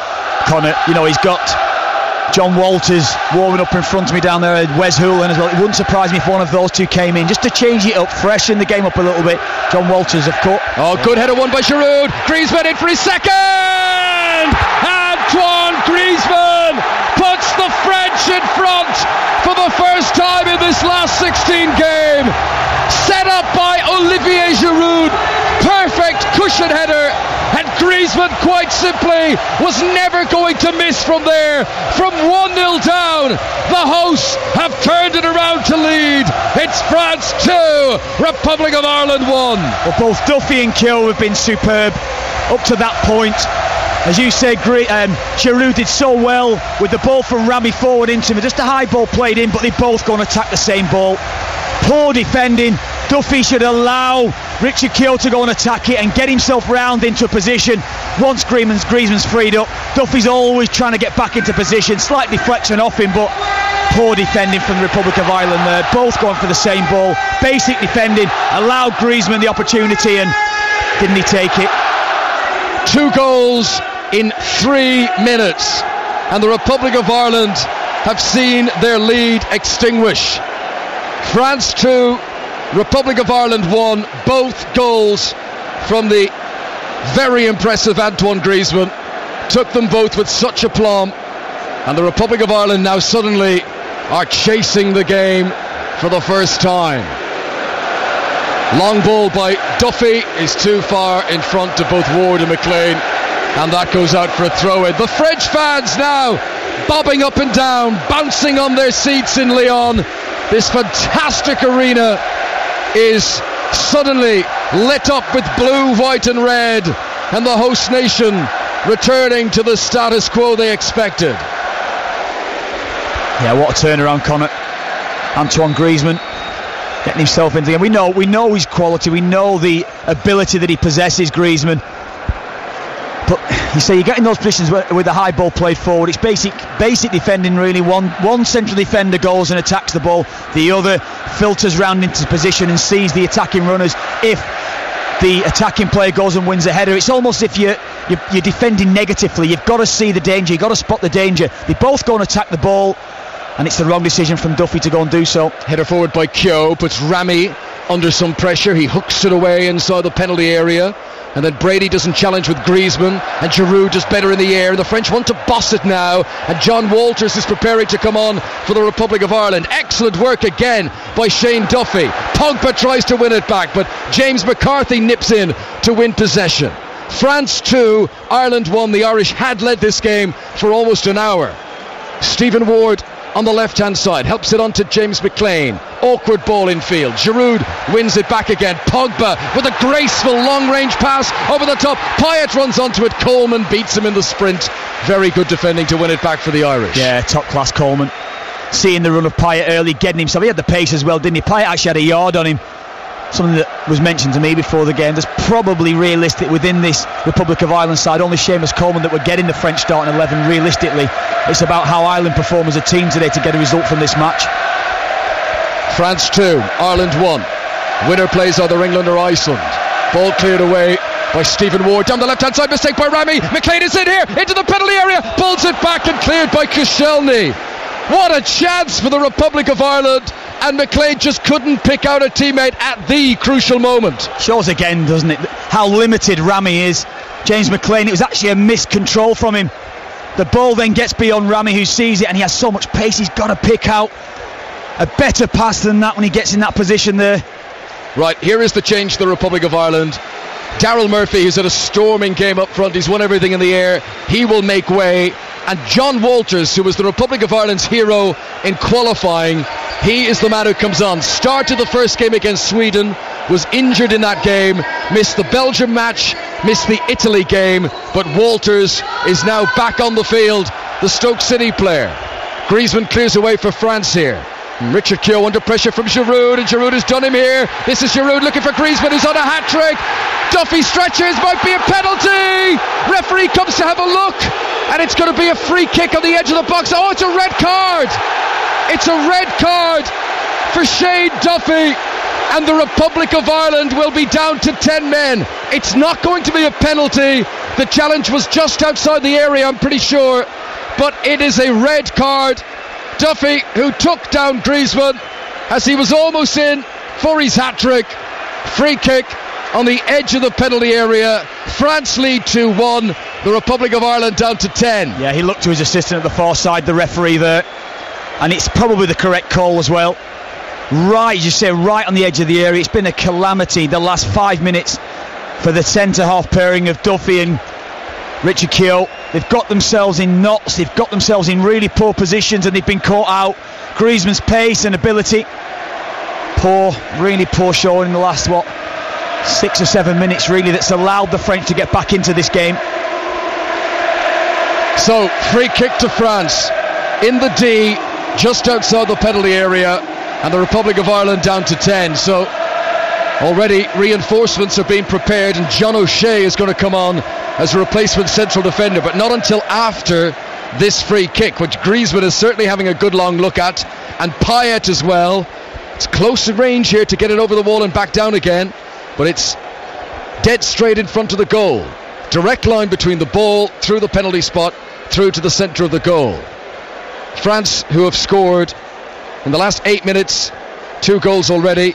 Connor. He's got John Walters warming up in front of me down there, and Wes Houlihan as well. It wouldn't surprise me if one of those two came in just to change it up, freshen the game up a little bit. John Walters, of course. Oh, good header won by Giroud. Griezmann in for his second. Antoine Griezmann puts the French in front for the first time in this last 16 game. Set up by Olivier Giroud. Perfect cushion header, and Griezmann, quite simply, was never going to miss from there. From 1-0 down, the hosts have turned it around to lead. It's France 2, Republic of Ireland 1. Well, both Duffy and Keogh have been superb up to that point. As you said, Giroud did so well with the ball from Rami forward into him. Just a high ball played in, but they both go and attack the same ball. Poor defending. Duffy should allow Richard Keogh to go and attack it and get himself round into a position. Once Griezmann's freed up, Duffy's always trying to get back into position. Slight deflection off him, but poor defending from the Republic of Ireland there. Both going for the same ball. Basic defending. Allowed Griezmann the opportunity, and didn't he take it? 2 goals in 3 minutes, and the Republic of Ireland have seen their lead extinguish. France 2, Republic of Ireland 1. Both goals from the very impressive Antoine Griezmann. Took them both with such aplomb, and the Republic of Ireland now suddenly are chasing the game for the first time. Long ball by Duffy is too far in front to both Ward and McLean, and that goes out for a throw-in. The French fans now bobbing up and down, bouncing on their seats in Lyon. This fantastic arena is suddenly lit up with blue, white and red, and the host nation returning to the status quo they expected. Yeah, what a turnaround, Connor. Antoine Griezmann getting himself into the game. We know his quality, we know the ability that he possesses, Griezmann. But you say you get in those positions with the high ball played forward. It's basic defending, really. One central defender goes and attacks the ball. The other filters round into position and sees the attacking runners. If the attacking player goes and wins a header, it's almost if you're defending negatively. You've got to see the danger. You've got to spot the danger. They both go and attack the ball, and it's the wrong decision from Duffy to go and do so. Header forward by Keogh puts Rami under some pressure. He hooks it away inside the penalty area. And then Brady doesn't challenge with Griezmann, and Giroud just better in the air, and the French want to boss it now, and John Walters is preparing to come on for the Republic of Ireland. Excellent work again by Shane Duffy. Pogba tries to win it back, but James McCarthy nips in to win possession. France 2, Ireland 1. The Irish had led this game for almost an hour. Stephen Ward on the left hand side helps it on to James McLean. Awkward ball in field. Giroud wins it back again. Pogba with a graceful long range pass over the top. Payet runs onto it. Coleman beats him in the sprint. Very good defending to win it back for the Irish. Yeah, top class Coleman. Seeing the run of Payet early, getting himself. He had the pace as well, didn't he? Payet actually had a yard on him. Something that was mentioned to me before the game. There's probably realistic within this Republic of Ireland side, only Seamus Coleman that were getting the French starting 11 realistically. It's about how Ireland perform as a team today to get a result from this match. France 2, Ireland 1. Winner plays either England or Iceland. Ball cleared away by Stephen Ward. Down the left hand side, mistake by Rami. McLean is in here, into the penalty area. Pulls it back and cleared by Koscielny. What a chance for the Republic of Ireland. And McLean just couldn't pick out a teammate at the crucial moment. Shows again, doesn't it, how limited Rami is. James McLean, it was actually a missed control from him. The ball then gets beyond Rami, who sees it, and he has so much pace. He's got to pick out a better pass than that when he gets in that position there. Right, here is the change to the Republic of Ireland. Daryl Murphy, who's had a storming game up front, he's won everything in the air, he will make way. And John Walters, who was the Republic of Ireland's hero in qualifying, he is the man who comes on. Started the first game against Sweden, was injured in that game, missed the Belgium match, missed the Italy game, but Walters is now back on the field, the Stoke City player. Griezmann clears away for France here. Richard Keogh under pressure from Giroud, and Giroud has done him here. This is Giroud looking for Griezmann, who's on a hat-trick. Duffy stretches, might be a penalty. Referee comes to have a look, and it's going to be a free kick on the edge of the box. Oh, it's a red card. It's a red card for Shane Duffy, and the Republic of Ireland will be down to 10 men. It's not going to be a penalty. The challenge was just outside the area, I'm pretty sure, but it is a red card. Duffy, who took down Griezmann as he was almost in for his hat-trick. Free kick on the edge of the penalty area. France lead 2-1. The Republic of Ireland down to 10. Yeah, he looked to his assistant at the far side, the referee there, and it's probably the correct call as well. Right, as you say, right on the edge of the area. It's been a calamity the last 5 minutes for the centre-half pairing of Duffy and Richard Keogh. They've got themselves in knots, they've got themselves in really poor positions, and they've been caught out. Griezmann's pace and ability, really poor showing in the last 6 or 7 minutes really, that's allowed the French to get back into this game. So free kick to France in the D, just outside the penalty area, and the Republic of Ireland down to 10. So already reinforcements are being prepared, and John O'Shea is going to come on as a replacement central defender, but not until after this free kick, which Griezmann is certainly having a good long look at, and Payet as well. It's close range here to get it over the wall and back down again, but it's dead straight in front of the goal. Direct line between the ball, through the penalty spot, through to the centre of the goal. France, who have scored in the last 8 minutes, 2 goals already.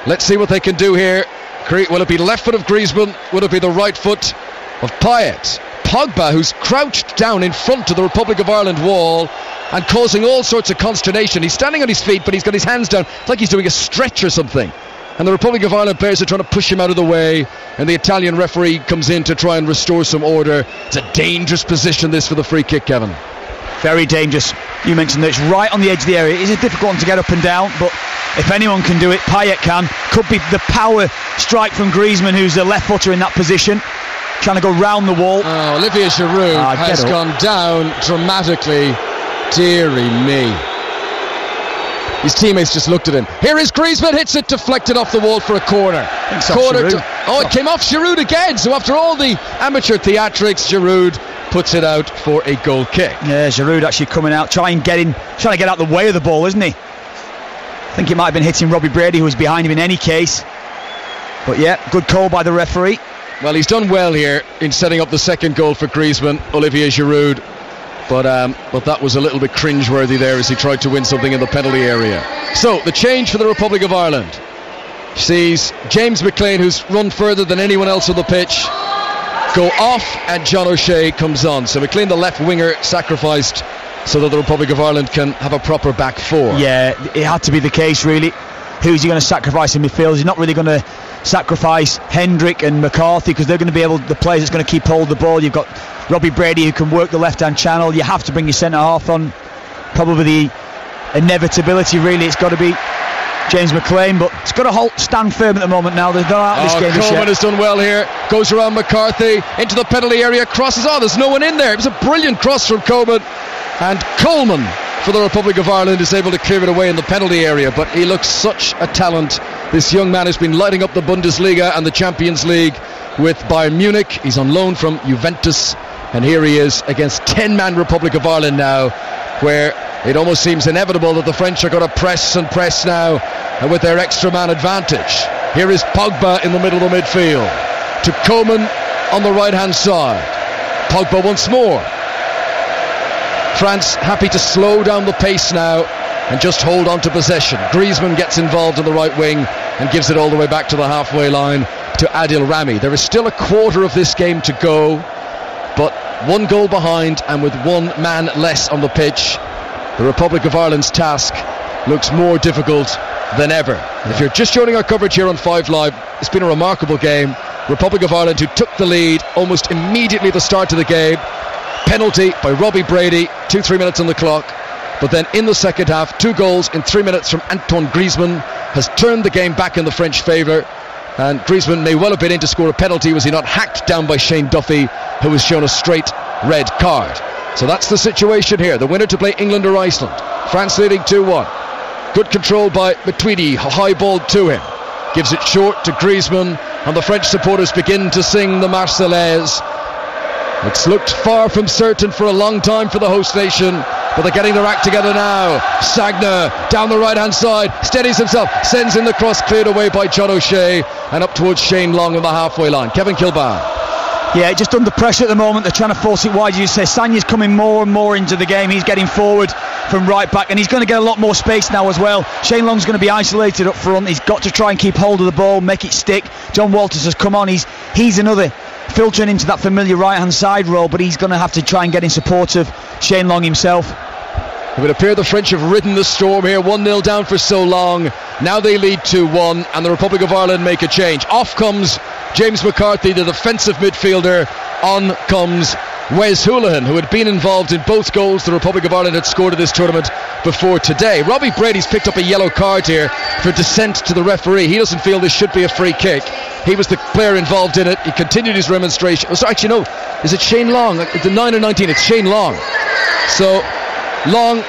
Let's see what they can do here. Will it be the left foot of Griezmann? Will it be the right foot of Payet? Pogba, who's crouched down in front of the Republic of Ireland wall and causing all sorts of consternation. He's standing on his feet, but he's got his hands down. It's like he's doing a stretch or something. And the Republic of Ireland players are trying to push him out of the way, and the Italian referee comes in to try and restore some order. It's a dangerous position, this, for the free kick, Kevin. Very dangerous. You mentioned that it's right on the edge of the area. It is a difficult one to get up and down, but if anyone can do it, Payet can. Could be the power strike from Griezmann, who's the left footer in that position, trying to go round the wall. Oh, Olivier Giroud has gone down dramatically. Deary me. His teammates just looked at him. Here is Griezmann, hits it, deflected off the wall for a corner. It came off Giroud again. So after all the amateur theatrics, Giroud puts it out for a goal kick. Yeah, Giroud actually coming out, trying to get out the way of the ball, isn't he? I think it might have been hitting Robbie Brady, who was behind him in any case. But yeah, good call by the referee. Well, he's done well here in setting up the second goal for Griezmann, Olivier Giroud. But that was a little bit cringeworthy there as he tried to win something in the penalty area. So, the change for the Republic of Ireland. sees James McLean, who's run further than anyone else on the pitch, go off, and John O'Shea comes on. So McLean, the left winger, sacrificed so that the Republic of Ireland can have a proper back four. Yeah, it had to be the case, really. Who's he going to sacrifice in midfield? He's not really going to sacrifice Hendrick and McCarthy, because they're going to be able, the players that's going to keep hold of the ball. You've got Robbie Brady, who can work the left-hand channel. You have to bring your centre half on. Probably the inevitability, really, it's got to be James McLean, but it's got to stand firm at the moment now. They're not out of this game. Coleman has done well here, goes around McCarthy into the penalty area, crosses. There's no one in there. It was a brilliant cross from Coleman, and Coleman for the Republic of Ireland is able to clear it away in the penalty area. But he looks such a talent, this young man who's been lighting up the Bundesliga and the Champions League with Bayern Munich. He's on loan from Juventus, and here he is against 10-man Republic of Ireland now, where it almost seems inevitable that the French are going to press and press now, and with their extra man advantage. Here is Pogba in the middle of the midfield to Coman on the right hand side. Pogba once more. France happy to slow down the pace now and just hold on to possession. Griezmann gets involved in the right wing and gives it all the way back to the halfway line to Adil Rami. There is still a quarter of this game to go, but one goal behind and with one man less on the pitch, the Republic of Ireland's task looks more difficult than ever. If you're just joining our coverage here on 5 Live, it's been a remarkable game. Republic of Ireland, who took the lead almost immediately at the start of the game. Penalty by Robbie Brady, 2-3 minutes on the clock. But then in the second half, 2 goals in 3 minutes from Antoine Griezmann has turned the game back in the French favour. And Griezmann may well have been in to score a penalty, was he not hacked down by Shane Duffy, who was shown a straight red card. So that's the situation here. The winner to play England or Iceland. France leading 2-1. Good control by Matuidi, high ball to him. Gives it short to Griezmann, and the French supporters begin to sing the Marseillaise. It's looked far from certain for a long time for the host nation, but they're getting their act together now. Sagna down the right hand side, steadies himself, sends in the cross, cleared away by John O'Shea, and up towards Shane Long on the halfway line. Kevin Kilbane. Yeah, just under pressure at the moment. They're trying to force it wide. You say Sagna's coming more and more into the game. He's getting forward from right back, and he's going to get a lot more space now as well. Shane Long's going to be isolated up front. He's got to try and keep hold of the ball, make it stick. John Walters has come on. He's another filtering into that familiar right hand side role, but he's going to have to try and get in support of Shane Long himself. It would appear the French have ridden the storm here, 1-0 down for so long. Now they lead 2-1, and the Republic of Ireland make a change. Off comes James McCarthy, the defensive midfielder. On comes Wes Hoolahan, who had been involved in both goals the Republic of Ireland had scored at this tournament before today. Robbie Brady's picked up a yellow card here for dissent to the referee. He doesn't feel this should be a free kick. He was the player involved in it. He continued his remonstration. Oh, so actually, no, is it Shane Long? The 9 or 19, it's Shane Long. So Long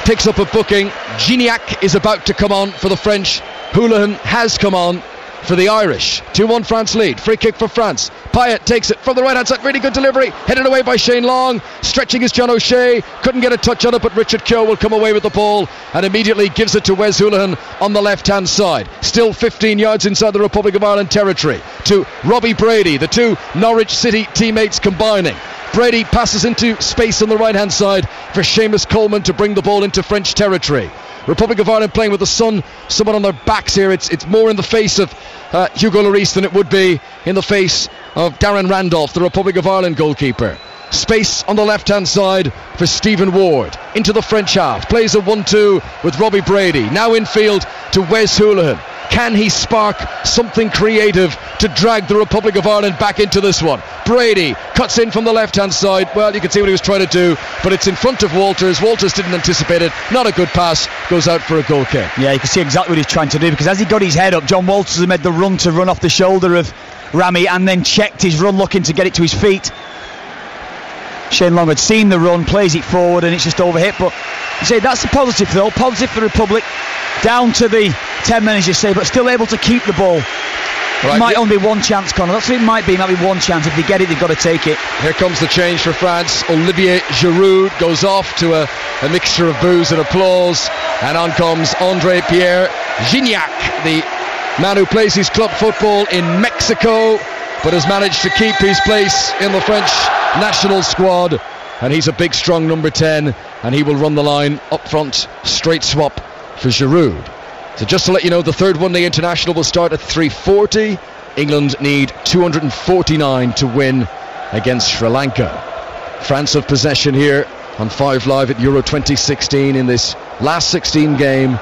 picks up a booking. Gignac is about to come on for the French. Hoolahan has come on for the Irish. 2-1 France lead. Free kick for France. Payet takes it from the right hand side. Really good delivery. Headed away by Shane Long. Stretching is John O'Shea. Couldn't get a touch on it, but Richard Keogh will come away with the ball and immediately gives it to Wes Hoolahan on the left hand side. Still 15 yards inside the Republic of Ireland territory to Robbie Brady. The two Norwich City teammates combining. Brady passes into space on the right hand side for Seamus Coleman to bring the ball into French territory. Republic of Ireland playing with the sun somewhat on their backs here. It's more in the face of Hugo Lloris than it would be in the face of Darren Randolph, the Republic of Ireland goalkeeper. Space on the left hand side for Stephen Ward. Into the French half. Plays a 1-2 with Robbie Brady. Now infield to Wes Hoolahan. Can he spark something creative to drag the Republic of Ireland back into this one? Brady cuts in from the left hand side. Well, you can see what he was trying to do, but it's in front of Walters. Walters didn't anticipate it. Not a good pass. Goes out for a goal kick. Yeah, you can see exactly what he's trying to do, because as he got his head up, John Walters had made the run to run off the shoulder of Rami and then checked his run looking to get it to his feet. Shane Long had seen the run, plays it forward, and it's just overhit. But you say that's the positive though. Positive for the Republic. Down to the 10 men, as you say, but still able to keep the ball. Right. It might only be one chance, Conor. That's what it might be. Might be one chance. If they get it, they've got to take it. Here comes the change for France. Olivier Giroud goes off to a mixture of boos and applause, and on comes André-Pierre Gignac, the man who plays his club football in Mexico, but has managed to keep his place in the French national squad. And he's a big, strong number 10, and he will run the line up front. Straight swap for Giroud. So just to let you know, the third one-day international will start at 3:40. England need 249 to win against Sri Lanka. France have possession here on 5 Live at Euro 2016 in this last 16 game,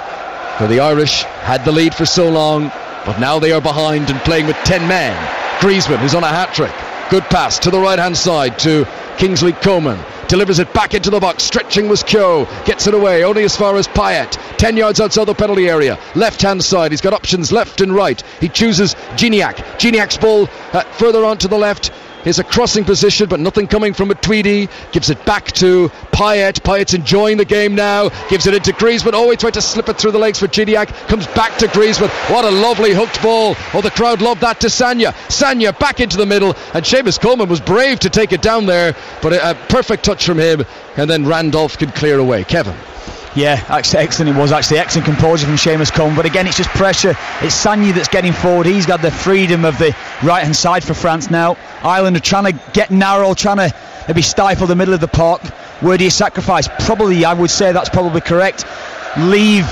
where the Irish had the lead for so long, but now they are behind and playing with 10 men. Griezmann, who's on a hat-trick. Good pass to the right-hand side to Kingsley Coman. Delivers it back into the box. Stretching was Kyo. Gets it away only as far as Payet. 10 yards outside the penalty area. Left-hand side. He's got options left and right. He chooses Gignac. Gignac's ball further on to the left. Here's a crossing position, but nothing coming from Matuidi. Gives it back to Payet. Payet's enjoying the game now. Gives it into Griezmann. Oh, he tried to slip it through the legs for Gignac. Comes back to Griezmann. What a lovely hooked ball. Oh, the crowd loved that to Sagna. Sagna back into the middle. And Seamus Coleman was brave to take it down there. But a perfect touch from him. And then Randolph could clear away. Kevin. Yeah, excellent. It was actually excellent composure from Seamus Coleman, but again it's just pressure. It's Sagna that's getting forward. He's got the freedom of the right hand side for France now. Ireland are trying to get narrow, trying to maybe stifle the middle of the park. Where do you sacrifice? Probably, I would say that's probably correct. Leave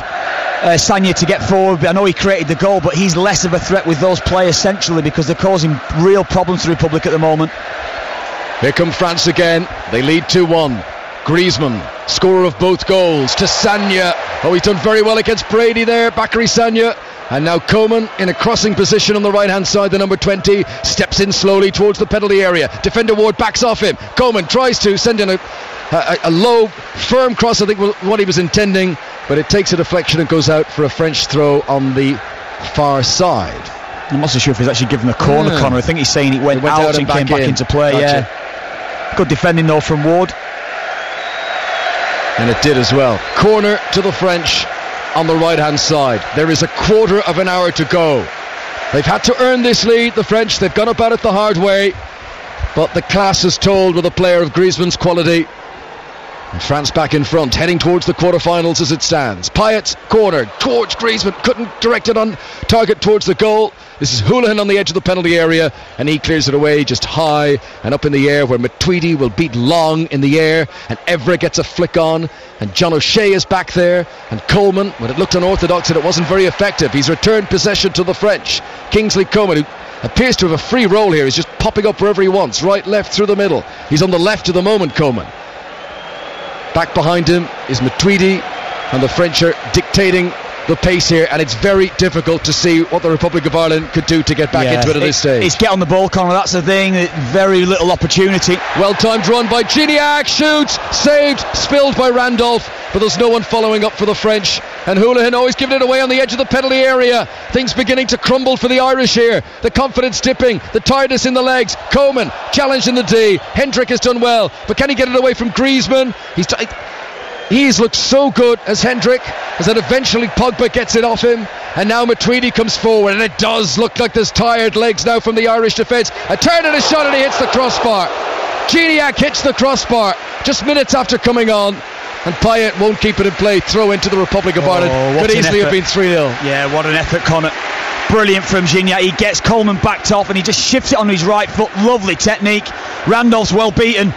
Sagna to get forward. I know he created the goal, but he's less of a threat with those players centrally because they're causing real problems to the Republic at the moment. Here come France again. They lead 2-1. Griezmann, scorer of both goals, to Sagna. Oh, he's done very well against Brady there, Bakary Sagna. And now Coman in a crossing position on the right hand side. The number 20 steps in slowly towards the penalty area. Defender Ward backs off him. Coman tries to send in a low, firm cross, I think was what he was intending, but it takes a deflection and goes out for a French throw on the far side. I'm not so sure if he's actually given a corner, Connor. I think he's saying it went out and came back into play. Gotcha. Yeah, good defending though from Ward. And it did as well. Corner to the French on the right hand side. There is a quarter of an hour to go. They've had to earn this lead, the French. They've gone about it the hard way, but the class is told with a player of Griezmann's quality. And France back in front, heading towards the quarterfinals as it stands. Payet, corner towards Griezmann, couldn't direct it on target towards the goal. This is Hoolahan on the edge of the penalty area, and he clears it away just high and up in the air, where Matuidi will beat Long in the air, and Evra gets a flick on, and John O'Shea is back there, and Coleman, when it looked unorthodox and it wasn't very effective, he's returned possession to the French. Kingsley Coman, who appears to have a free role here, is just popping up wherever he wants, right, left, through the middle. He's on the left at the moment, Coman. Back behind him is Matuidi, and the French are dictating the pace here, and it's very difficult to see what the Republic of Ireland could do to get back into it at this stage. It's get on the ball, Conor, that's the thing. Very little opportunity. Well timed run by Gignac, shoots, saved, spilled by Randolph, but there's no one following up for the French, and Hoolahan always giving it away on the edge of the penalty area. Things beginning to crumble for the Irish here. The confidence dipping, the tiredness in the legs. Coman challenged in the D. Hendrick has done well, but can he get it away from Griezmann? He's looked so good as Hendrick, as that eventually Pogba gets it off him, and now Matuidi comes forward, and it does look like there's tired legs now from the Irish defence. A turn and a shot, and he hits the crossbar. Gignac hits the crossbar just minutes after coming on, and Payet won't keep it in play. Throw into the Republic of Ireland. Could easily have been 3-0. Yeah, what an effort, Connor. Brilliant from Gignac. He gets Coleman backed off and he just shifts it on his right foot. Lovely technique. Randolph's well beaten,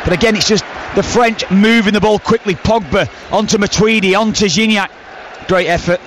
but again it's just the French moving the ball quickly. Pogba onto Matuidi, onto Gignac. Great effort.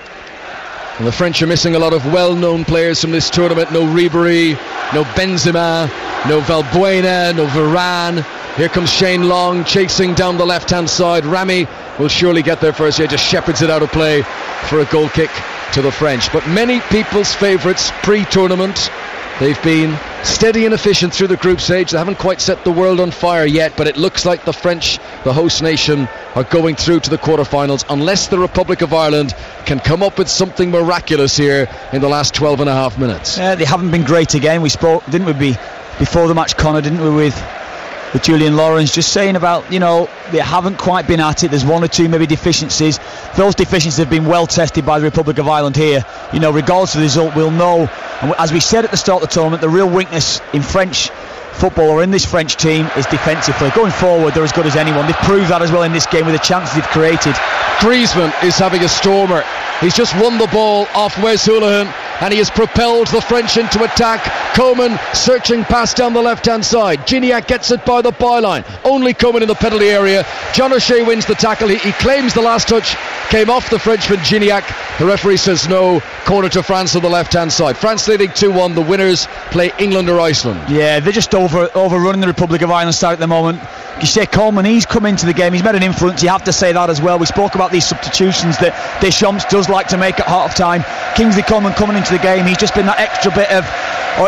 And the French are missing a lot of well-known players from this tournament. No Ribéry, no Benzema, no Valbuena, no Varane. Here comes Shane Long chasing down the left-hand side. Rami will surely get there first. He just shepherds it out of play for a goal kick to the French. But many people's favourites pre-tournament, they've been steady and efficient through the group stage. They haven't quite set the world on fire yet, but it looks like the French, the host nation, are going through to the quarterfinals unless the Republic of Ireland can come up with something miraculous here in the last 12 and a half minutes. Yeah, they haven't been great again. We spoke, didn't we, before the match, Connor, didn't we, with Julian Lawrence, just saying about, they haven't quite been at it. There's one or two maybe deficiencies. Those deficiencies have been well tested by the Republic of Ireland here. Regardless of the result, we'll know. And as we said at the start of the tournament, the real weakness in French football, or in this French team, is defensively. Going forward, they're as good as anyone. They've proved that as well in this game with the chances they've created. Griezmann is having a stormer. He's just won the ball off Wes Hoolahan. and he has propelled the French into attack. Coman searching pass down the left-hand side. Gignac gets it by the byline. Only Coman in the penalty area. John O'Shea wins the tackle. He claims the last touch came off the Frenchman Gignac. The referee says no. Corner to France on the left-hand side. France leading 2-1. The winners play England or Iceland. Yeah, they're just overrunning the Republic of Ireland side at the moment. You say Coleman, he's come into the game, he's made an influence, you have to say that as well. We spoke about these substitutions that Deschamps does like to make at half-time. Kingsley Coman coming into the game, he's just been that extra bit of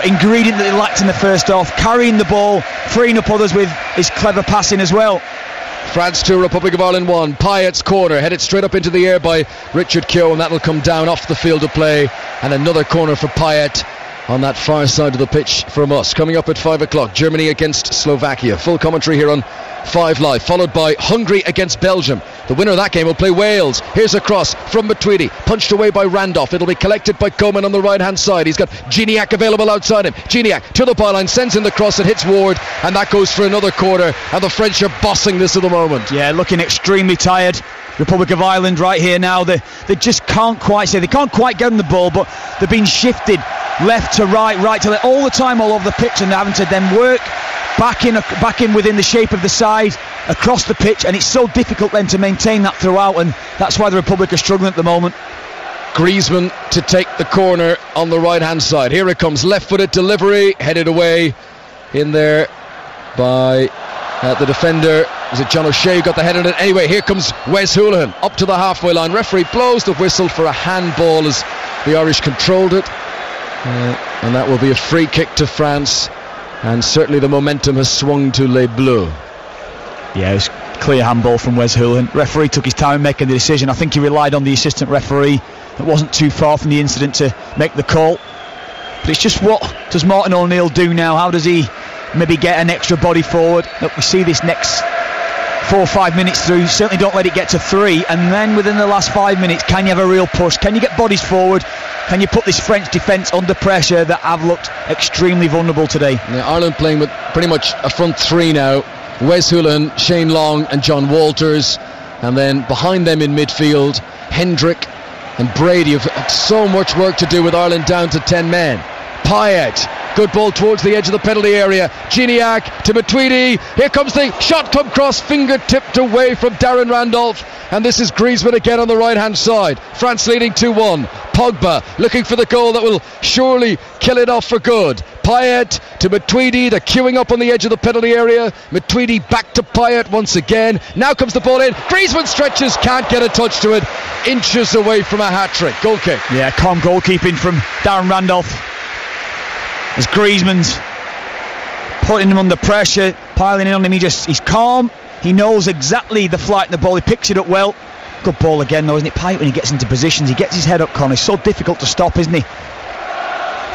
ingredient that they lacked in the first half, carrying the ball, freeing up others with his clever passing as well. France 2, Republic of Ireland 1. Payet's corner headed straight up into the air by Richard Keogh, and that'll come down off the field of play. And another corner for Payet on that far side of the pitch from us. Coming up at 5 o'clock, Germany against Slovakia. Full commentary here on 5 Live, followed by Hungary against Belgium. The winner of that game will play Wales. Here's a cross from Matuidi, punched away by Randolph. It'll be collected by Coman on the right hand side. He's got Gignac available outside him. Gignac to the byline, sends in the cross, it hits Ward, and that goes for another corner. And the French are bossing this at the moment. Yeah, looking extremely tired. Republic of Ireland right here now. They just can't quite get on the ball, but they're being shifted left to right to left all the time all over the pitch, and they're having to then work back in within the shape of the side across the pitch, and it's so difficult then to maintain that throughout, and that's why the Republic are struggling at the moment. Griezmann to take the corner on the right hand side. Here it comes, left-footed delivery, headed away in there by the defender. Was it John O'Shea who got the head on it? Anyway, here comes Wes Hoolahan up to the halfway line. Referee blows the whistle for a handball as the Irish controlled it, and that will be a free kick to France, and certainly the momentum has swung to Les Bleus. Yeah, it was clear handball from Wes Hoolahan. Referee took his time making the decision. I think he relied on the assistant referee that wasn't too far from the incident to make the call. But it's just, what does Martin O'Neill do now? How does he maybe get an extra body forward? Look, we see this next 4 or 5 minutes through, certainly don't let it get to 3, and then within the last 5 minutes, can you have a real push? Can you get bodies forward? Can you put this French defence under pressure that have looked extremely vulnerable today? Yeah, Ireland playing with pretty much a front 3 now. Wes Hoolahan, Shane Long and John Walters, and then behind them in midfield, Hendrick and Brady have so much work to do with Ireland down to 10 men. Payet, good ball towards the edge of the penalty area. Gignac to Matuidi. Here comes the shot, come cross, finger tipped away from Darren Randolph, and this is Griezmann again on the right hand side. France leading 2-1. Pogba looking for the goal that will surely kill it off for good. Payet to Matuidi, they're queuing up on the edge of the penalty area. Matuidi back to Payet once again. Now comes the ball in. Griezmann stretches, can't get a touch to it. Inches away from a hat-trick. Goal kick. Yeah, calm goalkeeping from Darren Randolph, as Griezmann's putting him under pressure, piling in on him. He's calm, he knows exactly the flight of the ball, he picks it up well. Good ball again though, isn't it? Payet, when he gets into positions, he gets his head up, Conor. It's so difficult to stop, isn't he?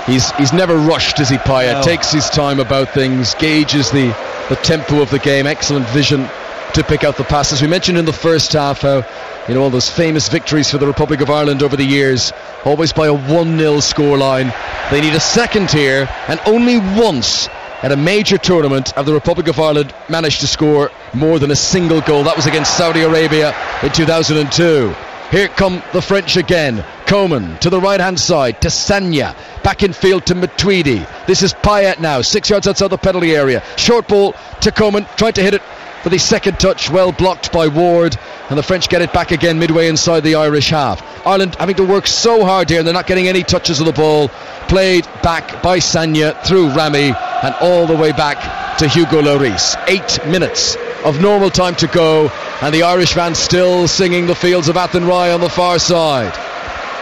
He's never rushed, is he, Payet? No. Takes his time about things, gauges the tempo of the game, excellent vision to pick out the passes. We mentioned in the first half how, all those famous victories for the Republic of Ireland over the years, always by a 1-0 scoreline. They need a second here, and only once at a major tournament have the Republic of Ireland managed to score more than a single goal. That was against Saudi Arabia in 2002. Here come the French again. Coman to the right hand side to Sagna, back in field to Matuidi. This is Payet now, 6 yards outside the penalty area. Short ball to Coman, tried to hit it for the second touch, well blocked by Ward, and the French get it back again midway inside the Irish half. Ireland having to work so hard here, and they're not getting any touches of the ball. Played back by Sagna through Rami and all the way back to Hugo Lloris. 8 minutes of normal time to go, and the Irish fans still singing The Fields of Athenry on the far side.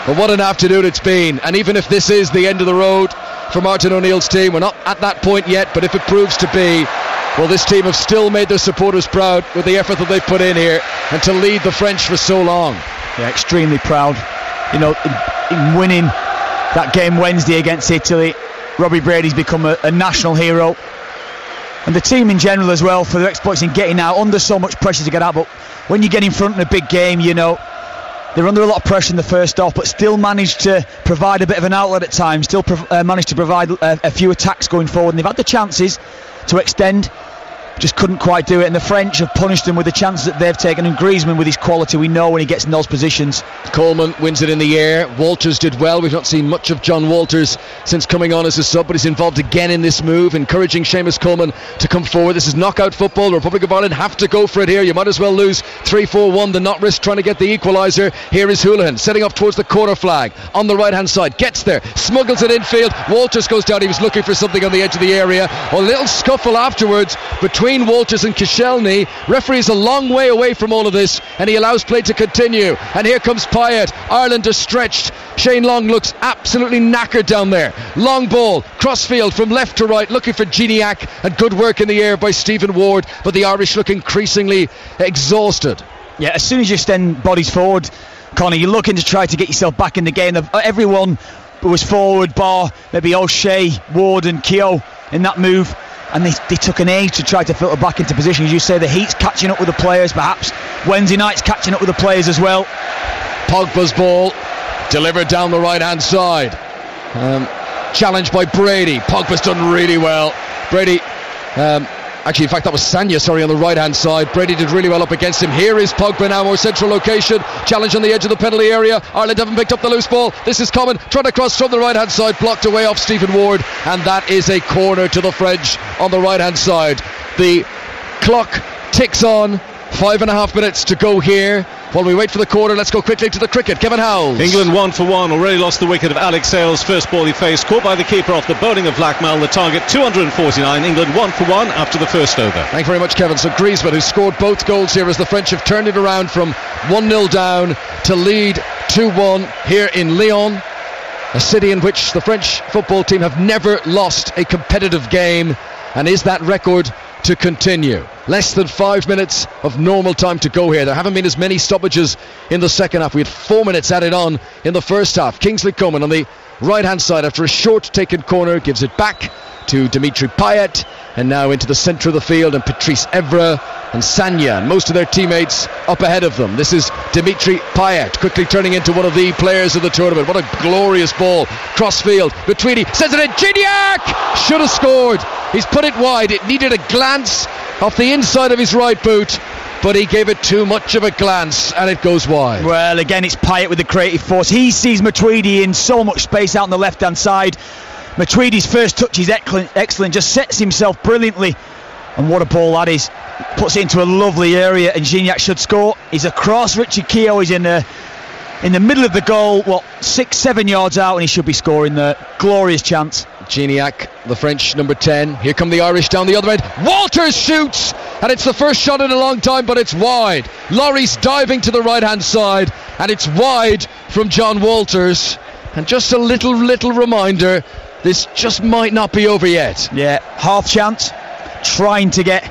But what an afternoon it's been, and even if this is the end of the road for Martin O'Neill's team, we're not at that point yet, but if it proves to be, well, this team have still made their supporters proud with the effort that they've put in here, and to lead the French for so long. Yeah, extremely proud. In winning that game Wednesday against Italy, Robbie Brady's become a national hero, and the team in general as well, for their exploits in getting out under so much pressure to get out. But when you get in front in a big game, they're under a lot of pressure in the first half, but still managed to provide a bit of an outlet at times, still managed to provide a few attacks going forward, and they've had the chances to extend just couldn't quite do it, and the French have punished them with the chances that they've taken, and Griezmann with his quality, we know when he gets in those positions. Coleman wins it in the air. Walters did well. We've not seen much of John Walters since coming on as a sub, but he's involved again in this move, encouraging Seamus Coleman to come forward. This is knockout football. The Republic of Ireland have to go for it here. You might as well lose 3-4-1 than not risk trying to get the equaliser. Here is Houlihan setting off towards the corner flag on the right hand side, gets there, smuggles it infield. Walters goes down. He was looking for something on the edge of the area. A little scuffle afterwards between Walters and Koscielny. Referee's a long way away from all of this, and he allows play to continue. And here comes Payet. Ireland are stretched. Shane Long looks absolutely knackered down there. Long ball, crossfield from left to right, looking for Gignac, and good work in the air by Stephen Ward, but the Irish look increasingly exhausted. Yeah, as soon as you extend bodies forward, Conor, you're looking to try to get yourself back in the game. Everyone was forward, bar maybe O'Shea, Ward and Keogh in that move, and they took an age to try to filter back into position. As you say, the heat's catching up with the players, perhaps Wednesday night's catching up with the players as well. Pogba's ball delivered down the right hand side, challenged by Brady. Pogba's done really well. Brady actually, in fact, that was Sagna, on the right hand side. Brady did really well up against him. Here is Pogba now, more central location, challenge on the edge of the penalty area. Ireland haven't picked up the loose ball. This is Common trying to cross from the right hand side, blocked away off Stephen Ward, and that is a corner to the French on the right hand side. The clock ticks on. 5.5 minutes to go here. While we wait for the corner, let's go quickly to the cricket. Kevin Howells. England 1-for-1, already lost the wicket of Alex Sales. First ball he faced, caught by the keeper off the bowling of Blackmell. The target 249. England 1-for-1 after the first over. Thank you very much, Kevin. So Griezmann, who scored both goals here as the French have turned it around from 1-0 down to lead 2-1 here in Lyon, a city in which the French football team have never lost a competitive game. And is that record to continue? Less than 5 minutes of normal time to go here. There haven't been as many stoppages in the second half. We had 4 minutes added on in the first half. Kingsley Coman on the right hand side after a short taken corner gives it back to Dimitri Payet, and now into the centre of the field, and Patrice Evra and Sagna and most of their teammates up ahead of them. This is Dimitri Payet quickly turning into one of the players of the tournament. What a glorious ball, crossfield. Matuidi sends it in. Gignac should have scored. He's put it wide. It needed a glance off the inside of his right boot, but he gave it too much of a glance and it goes wide. Well, again, it's Payet with the creative force. He sees Matuidi in so much space out on the left hand side. Matuidi's first touch is excellent, just sets himself brilliantly, and what a ball that is. Puts it into a lovely area, and Gignac should score. He's across. Richard Keogh is in the middle of the goal, 6-7 yards out, and he should be scoring there. Glorious chance. Gignac, the French number 10. Here come the Irish down the other end. Walters shoots, and it's the first shot in a long time, but it's wide. Lloris diving to the right hand side, and it's wide from John Walters. And just a little reminder, this just might not be over yet. Yeah, half chance, trying to get,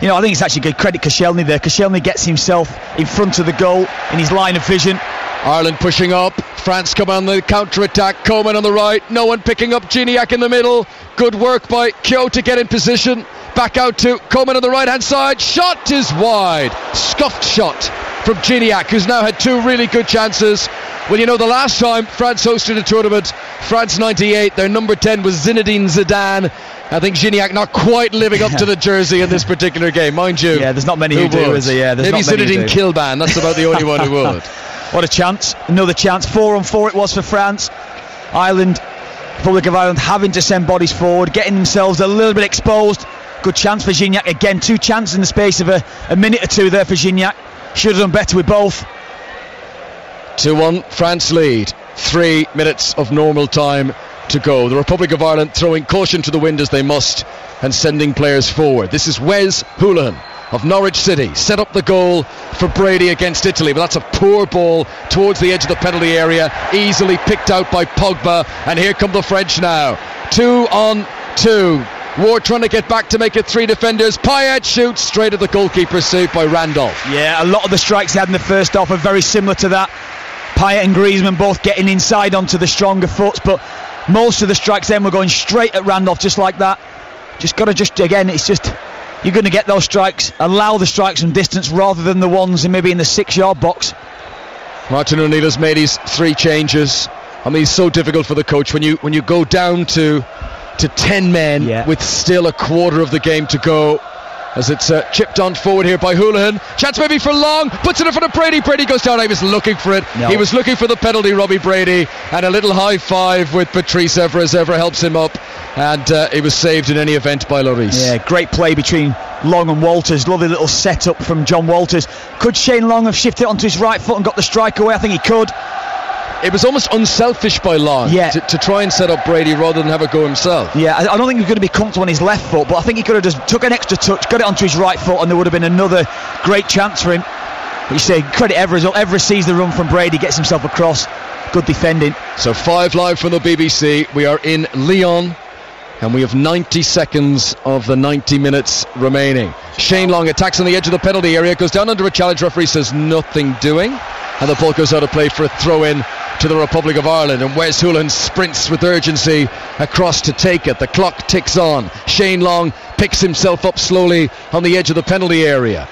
I think it's actually good credit Koscielny there. Koscielny gets himself in front of the goal in his line of vision. Ireland pushing up, France come on the counter-attack. Coman on the right, no one picking up. Gignac in the middle, good work by Keogh to get in position. Back out to Coman on the right hand side, shot is wide. Scuffed shot from Gignac, who's now had two really good chances. Well, the last time France hosted a tournament, France 98, their number 10 was Zinedine Zidane. I think Gignac not quite living up to the jersey in this particular game, mind you. Yeah, there's not many who do, is there? Yeah, maybe Zinedine Kilban, that's about the only one who would. What a chance, another chance. 4-on-4 it was for France. Ireland, Republic of Ireland having to send bodies forward, getting themselves a little bit exposed. Good chance for Gignac again, two chances in the space of a minute or two there for Gignac. Should have done better with both. 2-1 France lead, 3 minutes of normal time to go. The Republic of Ireland throwing caution to the wind as they must and sending players forward. This is Wes Hoolahan of Norwich City, set up the goal for Brady against Italy, but that's a poor ball towards the edge of the penalty area, easily picked out by Pogba, and here come the French now. 2-on-2. Ward trying to get back to make it three defenders. Payet shoots straight at the goalkeeper, saved by Randolph. Yeah, a lot of the strikes he had in the first half are very similar to that. Payet and Griezmann both getting inside onto the stronger foot, but most of the strikes then were going straight at Randolph, just like that. Again, it's just, you're going to get those strikes, allow the strikes from distance rather than the ones maybe in the 6-yard box. Martin O'Neill has made his 3 changes. I mean, it's so difficult for the coach when you go down to 10 men with still a quarter of the game to go. as it's chipped on forward here by Houlihan. Chance maybe for Long, puts it in front of Brady. Brady goes down. He was looking for it. No. He was looking for the penalty, Robbie Brady, and a little high five with Patrice Evra as Evra helps him up, and it was saved in any event by Lloris. Yeah, great play between Long and Walters. Lovely little setup from John Walters. Could Shane Long have shifted onto his right foot and got the strike away? I think he could. It was almost unselfish by Long to try and set up Brady rather than have a go himself. Yeah, I don't think he's going to be comfortable on his left foot, but I think he could have just took an extra touch, got it onto his right foot, and there would have been another great chance for him. But you say, credit Evra as well. Evra sees the run from Brady, gets himself across. Good defending. So 5 live from the BBC. We are in Lyon, and we have 90 seconds of the 90 minutes remaining. Shane Long attacks on the edge of the penalty area, goes down under a challenge. Referee says nothing doing, and the ball goes out of play for a throw-in to the Republic of Ireland, and Wes Houlihan sprints with urgency across to take it. The clock ticks on. Shane Long picks himself up slowly on the edge of the penalty area,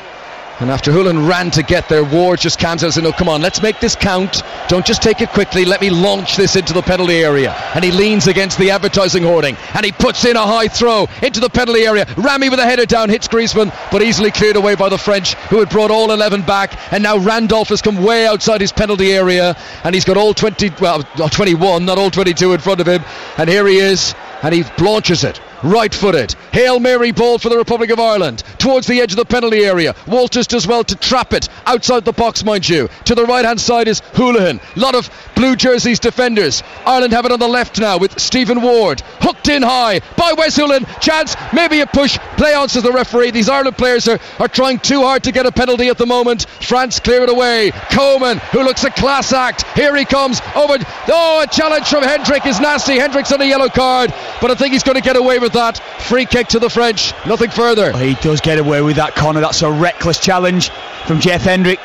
and after Houlihan ran to get there, Ward just calms out and says, no, come on, let's make this count. Don't just take it quickly, let me launch this into the penalty area. And he leans against the advertising hoarding, and he puts in a high throw into the penalty area. Ramy with a header down, hits Griezmann, but easily cleared away by the French, who had brought all 11 back. And now Randolph has come way outside his penalty area, and he's got all 21, not all 22 in front of him. And here he is, and he launches it right-footed. Hail Mary ball for the Republic of Ireland towards the edge of the penalty area. Walters does well to trap it outside the box, mind you. To the right hand side is Houlihan. Lot of blue jerseys defenders. Ireland have it on the left now with Stephen Ward, hooked in high by Wes Houlihan. Chance, maybe a push. Play on, says the referee. These Ireland players are trying too hard to get a penalty at the moment. France clear it away. Coman, who looks a class act, here he comes over. A challenge from Hendrick is nasty. Hendrick's on a yellow card, but I think he's going to get away with that. Free kick to the French, nothing further. Oh, he does get away with that, Connor. That's a reckless challenge from Jeff Hendrick.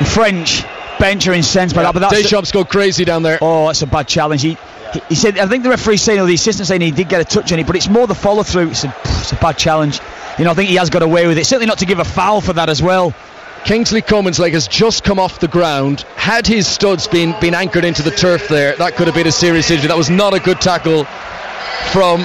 The French bench are incensed by that, but that's Deschamps go crazy down there. Oh, that's a bad challenge. He said, I think the referee's saying, or the assistant saying he did get a touch on it, but it's more the follow through. It's a bad challenge. I think he has got away with it. Certainly not to give a foul for that as well. Kingsley Coman's leg has just come off the ground. Had his studs been anchored into the turf there, that could have been a serious injury. That was not a good tackle from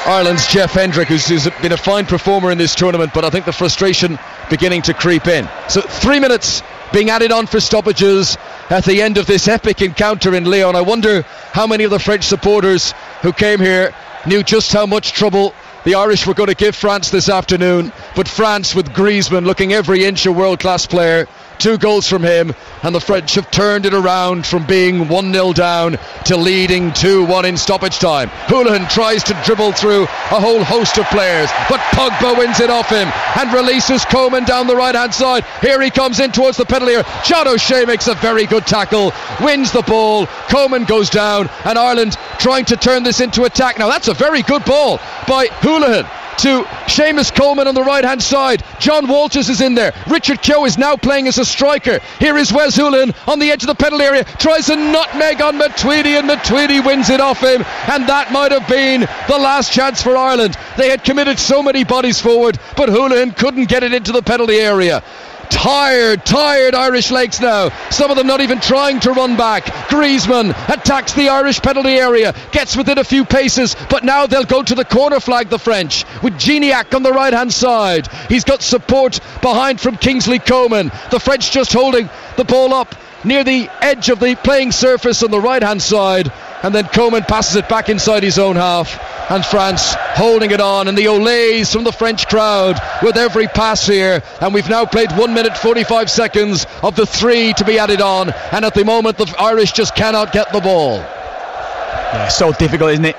Ireland's Jeff Hendrick, who's been a fine performer in this tournament, but I think the frustration beginning to creep in. So 3 minutes being added on for stoppages at the end of this epic encounter in Lyon. I wonder how many of the French supporters who came here knew just how much trouble the Irish were going to give France this afternoon. But France, with Griezmann looking every inch a world-class player, 2 goals from him, and the French have turned it around from being 1-0 down to leading 2-1 in stoppage time. Houlihan tries to dribble through a whole host of players, but Pogba wins it off him and releases Coman down the right hand side. Here he comes in towards the penalty area. John O'Shea makes a very good tackle, wins the ball. Coman goes down, and Ireland trying to turn this into attack. Now that's a very good ball by Houlihan to Seamus Coleman on the right hand side. John Walters is in there. Richard Keogh is now playing as a striker. Here is Wes Houlihan on the edge of the penalty area, tries a nutmeg on Matuidi, and Matuidi wins it off him, and that might have been the last chance for Ireland. They had committed so many bodies forward, but Houlihan couldn't get it into the penalty area. Tired Irish legs now, some of them not even trying to run back. Griezmann attacks the Irish penalty area, gets within a few paces, but now they'll go to the corner flag, the French, with Gignac on the right hand side. He's got support behind from Kingsley Coman. The French just holding the ball up near the edge of the playing surface on the right hand side, and then Coman passes it back inside his own half, and France holding it on, and the olays from the French crowd with every pass here. And we've now played 1 minute 45 seconds of the 3 to be added on, and at the moment the Irish just cannot get the ball. Yeah, so difficult, isn't it?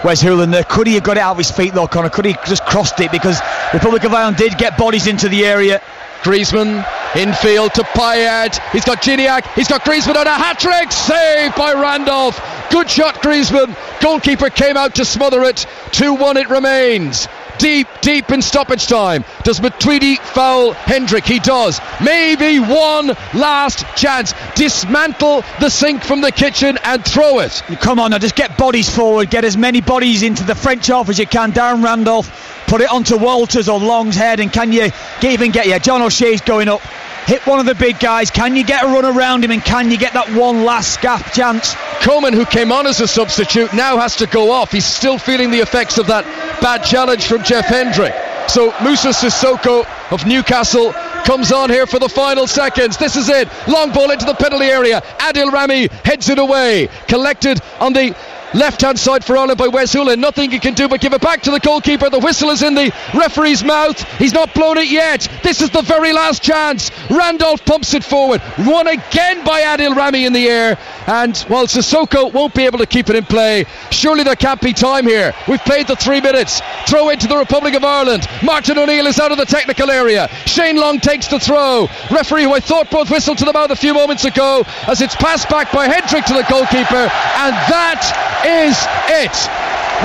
Wes Houlihan there, could he have got it out of his feet though, Connor? Could he just crossed it? Because Republic of Ireland did get bodies into the area. Griezmann infield to Payet. He's got Gignac, he's got Griezmann on a hat-trick, saved by Randolph. Good shot, Griezmann. Goalkeeper came out to smother it. 2-1 it remains. Deep in stoppage time. Does Matuidi foul Hendrick? He does. Maybe one last chance. Dismantle the sink from the kitchen and throw it. Come on now, just get bodies forward. Get as many bodies into the French half as you can. Darren Randolph, put it onto Walters or Long's head, and can you even get John O'Shea's going up. Hit one of the big guys. Can you get a run around him, and can you get that one last scaff chance? Coman, who came on as a substitute, now has to go off. He's still feeling the effects of that bad challenge from Jeff Hendrick. So Moussa Sissoko of Newcastle comes on here for the final seconds. This is it. Long ball into the penalty area. Adil Rami heads it away. Collected on the left-hand side for Ireland by Wes Hoolahan. Nothing he can do but give it back to the goalkeeper. The whistle is in the referee's mouth. He's not blown it yet. This is the very last chance. Randolph pumps it forward. Won again by Adil Rami in the air. And while Sissoko won't be able to keep it in play, surely there can't be time here. We've played the 3 minutes. Throw into the Republic of Ireland. Martin O'Neill is out of the technical area. Shane Long takes the throw. Referee, who I thought both whistled to the mouth a few moments ago, as it's passed back by Hendrick to the goalkeeper. And that is it.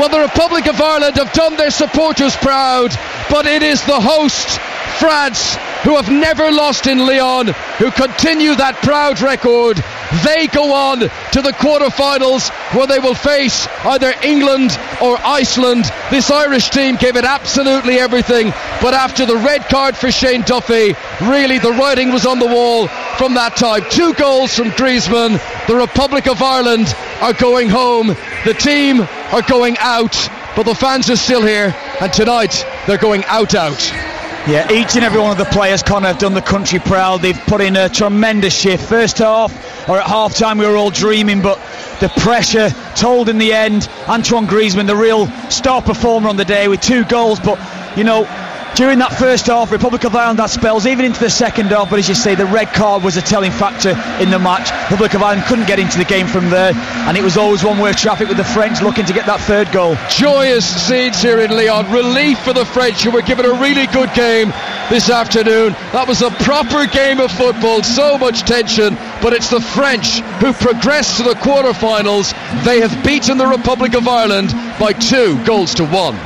Well, the Republic of Ireland have done their supporters proud, but it is the host, France, who have never lost in Lyon, who continue that proud record. They go on to the quarterfinals, where they will face either England or Iceland. This Irish team gave it absolutely everything, but after the red card for Shane Duffy, really the writing was on the wall from that time. 2 goals from Griezmann. The Republic of Ireland are going home. The team are going out, but the fans are still here, and tonight they're going out. Yeah, each and every one of the players, Conor, have done the country proud. They've put in a tremendous shift. First half, or at half time, we were all dreaming, but the pressure told in the end. Antoine Griezmann, the real star performer on the day, with 2 goals. But, you know, during that first half, Republic of Ireland had spells, even into the second half, but as you say, the red card was a telling factor in the match. Republic of Ireland couldn't get into the game from there, and it was always one-way traffic with the French looking to get that 3rd goal. Joyous scenes here in Lyon. Relief for the French, who were given a really good game this afternoon. That was a proper game of football, so much tension, but it's the French who progressed to the quarterfinals. They have beaten the Republic of Ireland by 2 goals to 1.